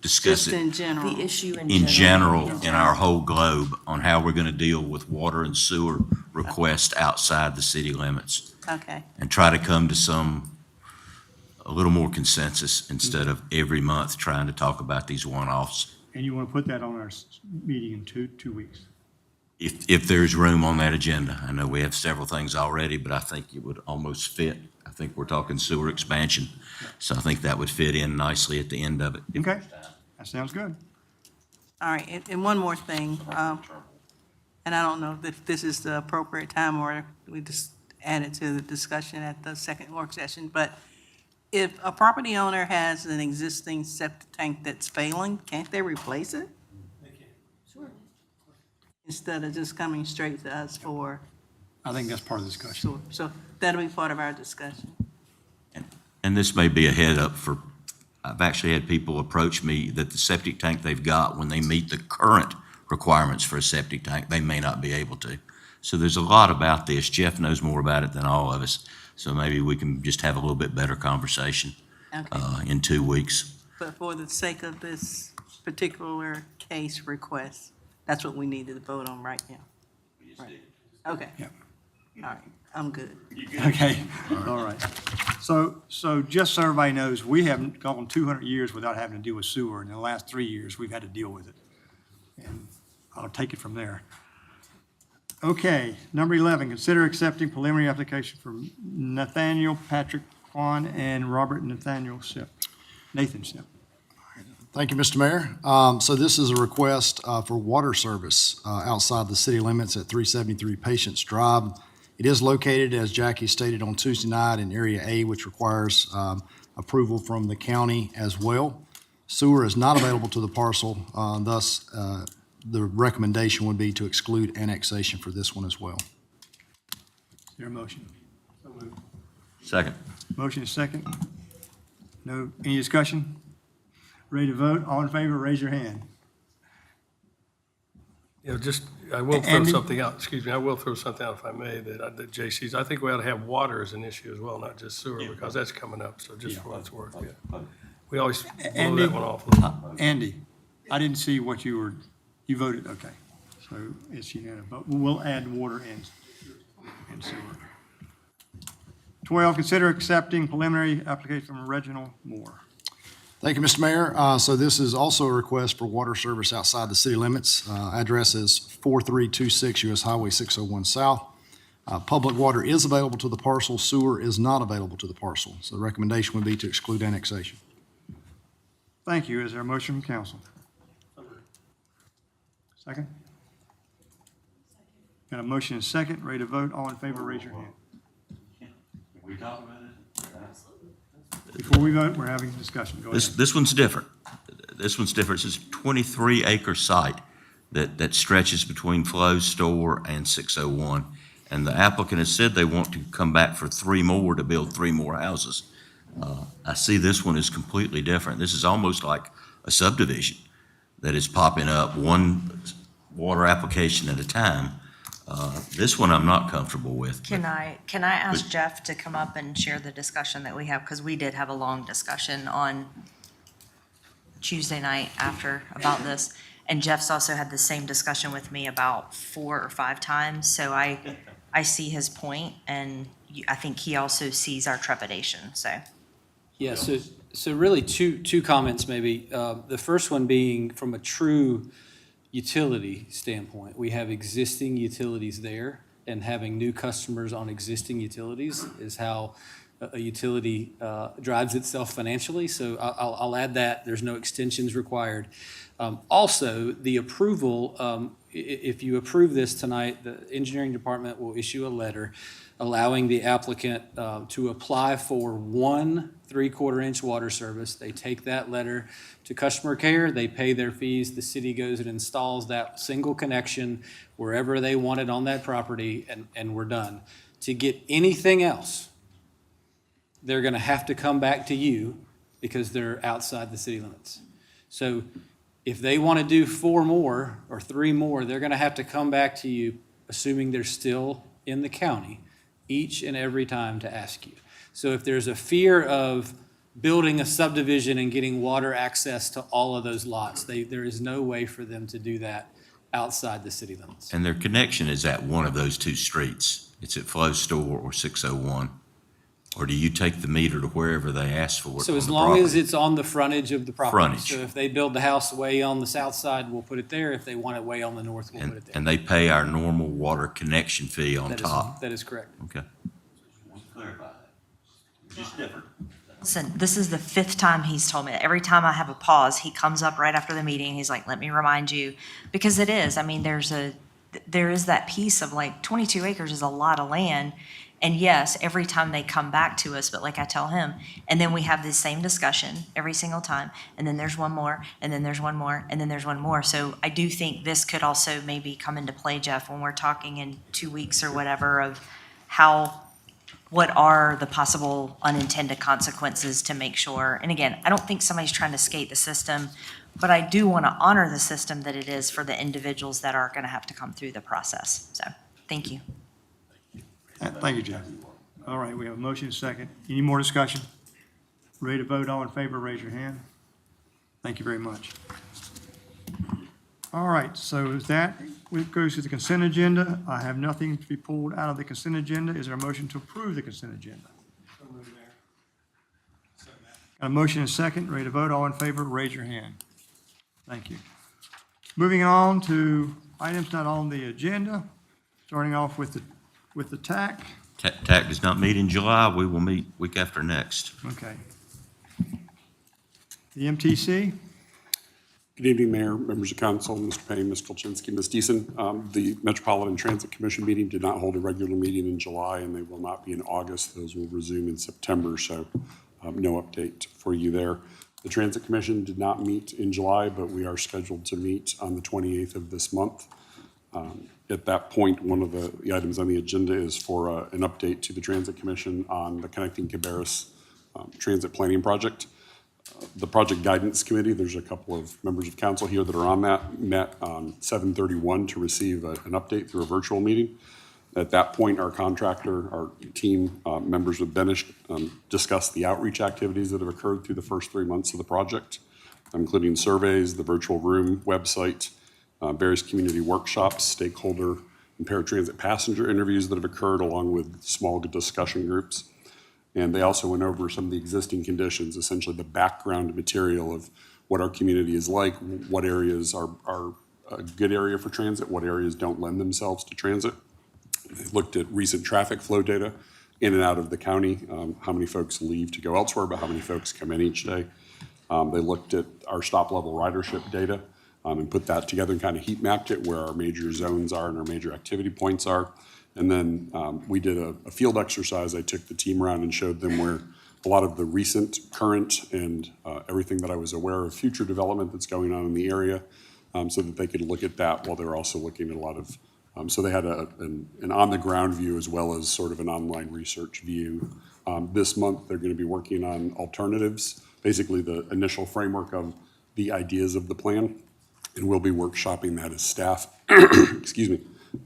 discuss Just it in general. The issue in general in our whole globe on how we're going to deal with water and sewer requests outside the city limits Okay. and try to come to a little more consensus instead of every month trying to talk about these one-offs. And you want to put that on our meeting in two weeks? If there's room on that agenda. I know we have several things already, but I think it would almost fit. I think we're talking sewer expansion, so I think that would fit in nicely at the end of it. Okay, that sounds good. All right, and one more thing, and I don't know if this is the appropriate time or we just add it to the discussion at the second work session, but if a property owner has an existing septic tank that's failing, can't they replace it? They can. Sure. Instead of just coming straight to us for, I think that's part of the discussion. so that'll be part of our discussion. And this may be a head up I've actually had people approach me that the septic tank they've got, when they meet the current requirements for a septic tank, they may not be able to. So there's a lot about this. Jeff knows more about it than all of us. So maybe we can just have a little bit better conversation in 2 weeks. But for the sake of this particular case request, that's what we need to vote on right now. Right. Okay. Yeah. All right, I'm good. Okay, all right. So just so everybody knows, we haven't gone 200 years without having to deal with sewer. In the last 3 years, we've had to deal with it. And I'll take it from there. Okay, number 11, consider accepting preliminary application for Nathaniel Patrick Quan and Robert Nathan Sip. Thank you, Mr. Mayor. So this is a request for water service outside the city limits at 373 Patience Drive. It is located, as Jackie stated on Tuesday night, in Area A, which requires approval from the county as well. Sewer is not available to the parcel, thus the recommendation would be to exclude annexation for this one as well. Is there a motion? Second. Motion is second. No, any discussion? Ready to vote? All in favor, raise your hand. You know, I will throw Andy? something out, excuse me, I will throw something out if I may, that J.C.'s, I think we ought to have water as an issue as well, not just sewer, because that's coming up, so just for what it's worth, yeah. We always blow Andy? that one off a little. Andy, I didn't see what you voted, okay. So it's unanimous, but we'll add water and sewer. 12, consider accepting preliminary application from Reginald Moore. Thank you, Mr. Mayor. So this is also a request for water service outside the city limits. Address is 4326 US Highway 601 South. Public water is available to the parcel. Sewer is not available to the parcel. So the recommendation would be to exclude annexation. Thank you. Is there a motion from council? Second? Got a motion and second. Ready to vote? All in favor, raise your hand. We talk about it? Before we vote, we're having a discussion. Go ahead. This one's different. This one's different. It's a 23-acre site that stretches between Flow Store and 601. And the applicant has said they want to come back for 3 more to build 3 more houses. I see this one is completely different. This is almost like a subdivision that is popping up one water application at a time. This one I'm not comfortable with. Can I ask Jeff to come up and share the discussion that we have? Because we did have a long discussion on Tuesday night about this. And Jeff's also had the same discussion with me about 4 or 5 times. So I see his point, and I think he also sees our trepidation, so. Yeah, so really two comments maybe. The first one being from a true utility standpoint. We have existing utilities there, and having new customers on existing utilities is how a utility drives itself financially. So I'll add that. There's no extensions required. Also, the approval, if you approve this tonight, the engineering department will issue a letter allowing the applicant to apply for 1 3/4-inch water service. They take that letter to customer care, they pay their fees, the city goes and installs that single connection wherever they want it on that property, and we're done. To get anything else, they're gonna have to come back to you because they're outside the city limits. So if they wanna do 4 more or 3 more, they're gonna have to come back to you, assuming they're still in the county, each and every time to ask you. So if there's a fear of building a subdivision and getting water access to all of those lots. There is no way for them to do that outside the city limits. And their connection is at one of those two streets. It's at Flow Store or 601. Or do you take the meter to wherever they ask for it? So on as the long as property? it's on the frontage of the property. Frontage. So if they build the house way on the south side, we'll put it there. If they want it way on the north, we'll put it there. And they pay our normal water connection fee on top? That is correct. Okay. Listen, this is the 5th time he's told me that. Every time I have a pause, he comes up right after the meeting. He's like, let me remind you, because it is. I mean, there is that piece of like 22 acres is a lot of land. And yes, every time they come back to us, but like I tell him, and then we have this same discussion every single time. And then there's one more, and then there's one more, and then there's one more. So I do think this could also maybe come into play, Jeff, when we're talking in 2 weeks or whatever of what are the possible unintended consequences to make sure. And again, I don't think somebody's trying to skate the system, but I do want to honor the system that it is for the individuals that are going to have to come through the process. So, thank you. Thank you, Jeff. All right, we have a motion and a second. Any more discussion? Ready to vote? All in favor, raise your hand. Thank you very much. All right, so as that goes to the consent agenda, I have nothing to be pulled out of the consent agenda. Is there a motion to approve the consent agenda? Got a motion and a second. Ready to vote? All in favor, raise your hand. Thank you. Moving on to items not on the agenda, starting off with the TAC. TAC does not meet in July. We will meet week after next. Okay. The MTC. Good evening, Mayor, members of council, Mr. Payne, Ms. Kolchinsky, Ms. Deason. The Metropolitan Transit Commission meeting did not hold a regular meeting in July, and they will not be in August. Those will resume in September, so no update for you there. The Transit Commission did not meet in July, but we are scheduled to meet on the 28th of this month. At that point, one of the items on the agenda is for an update to the Transit Commission on the Connecting Cabarrus Transit Planning Project. The Project Guidance Committee, there's a couple of members of council here that are on that, met on 7/31 to receive an update through a virtual meeting. At that point, our contractor, our team, members with Benish, discussed the outreach activities that have occurred through the first 3 months of the project, including surveys, the virtual room website, various community workshops, stakeholder and paratransit passenger interviews that have occurred, along with small discussion groups. And they also went over some of the existing conditions, essentially the background material of what our community is like, what areas are a good area for transit, what areas don't lend themselves to transit. They looked at recent traffic flow data in and out of the county, how many folks leave to go elsewhere, but how many folks come in each day. They looked at our stop level ridership data and put that together and kind of heat mapped it where our major zones are and our major activity points are. And then we did a field exercise. I took the team around and showed them where a lot of the recent, current, and everything that I was aware of future development that's going on in the area, so that they could look at that while they're also looking at a lot of, so they had an on-the-ground view as well as sort of an online research view. This month, they're going to be working on alternatives, basically the initial framework of the ideas of the plan, and we'll be workshopping that as staff, excuse me,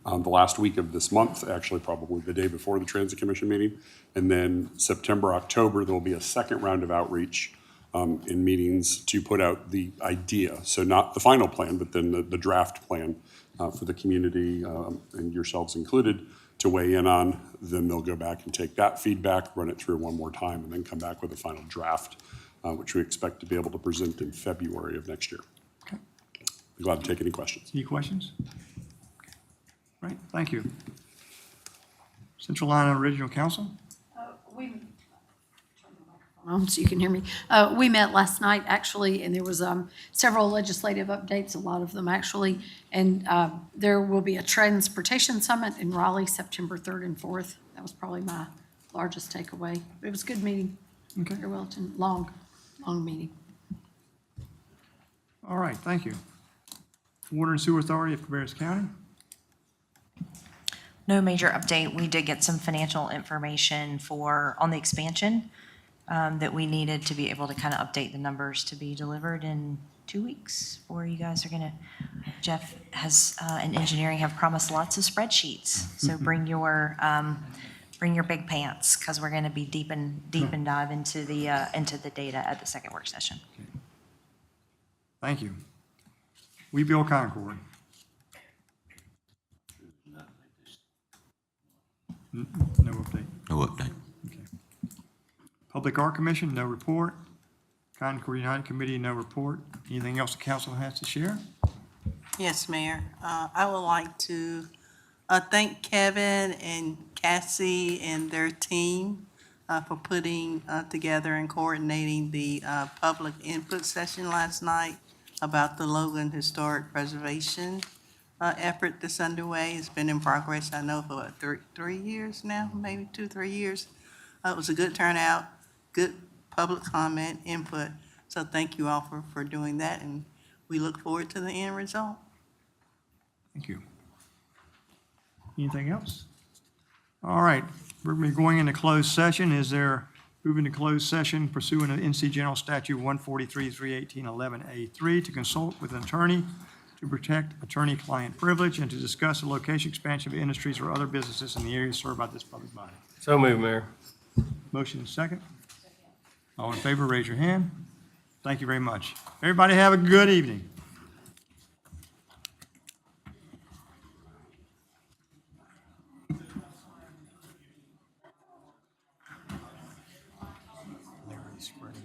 the last week of this month, actually probably the day before the Transit Commission meeting. And then September, October, there will be a second round of outreach in meetings to put out the idea. So not the final plan, but then the draft plan for the community and yourselves included to weigh in on. Then they'll go back and take that feedback, run it through one more time, and then come back with a final draft, which we expect to be able to present in February of next year. Okay. Be glad to take any questions. Any questions? Right, thank you. Central Line Regional Council? So you can hear me. We met last night, actually, and there was several legislative updates, a lot of them actually. And there will be a transportation summit in Raleigh, September 3rd and 4th. That was probably my largest takeaway. It was a good meeting. Okay. Mayor Welton, long meeting. All right, thank you. Water and Sewer Authority of Cabarrus County? No major update. We did get some financial information on the expansion that we needed to be able to kind of update the numbers to be delivered in 2 weeks. Or you guys are gonna, Jeff has, and engineering have promised lots of spreadsheets. So bring your bring your big pants, because we're going to be deep and dive into the data at the second work session. Thank you. We build Concord. No update. No update. Public Art Commission, no report. Concord United Committee, no report. Anything else the council has to share? Yes, Mayor. I would like to thank Kevin and Cassie and their team for putting together and coordinating the public input session last night about the Logan Historic Preservation effort that's underway. It's been in progress, I know, for what, three years now, maybe 2-3 years. It was a good turnout, good public comment, input. So thank you all for doing that, and we look forward to the end result. Thank you. Anything else? All right, we're going to be going into closed session. Moving to closed session pursuant to NC General Statute 143-318-11A3 to consult with an attorney to protect attorney-client privilege and to discuss the location expansion of industries or other businesses in the area served by this public body. So moved, Mayor. Motion is second. All in favor, raise your hand. Thank you very much. Everybody have a good evening. Spreading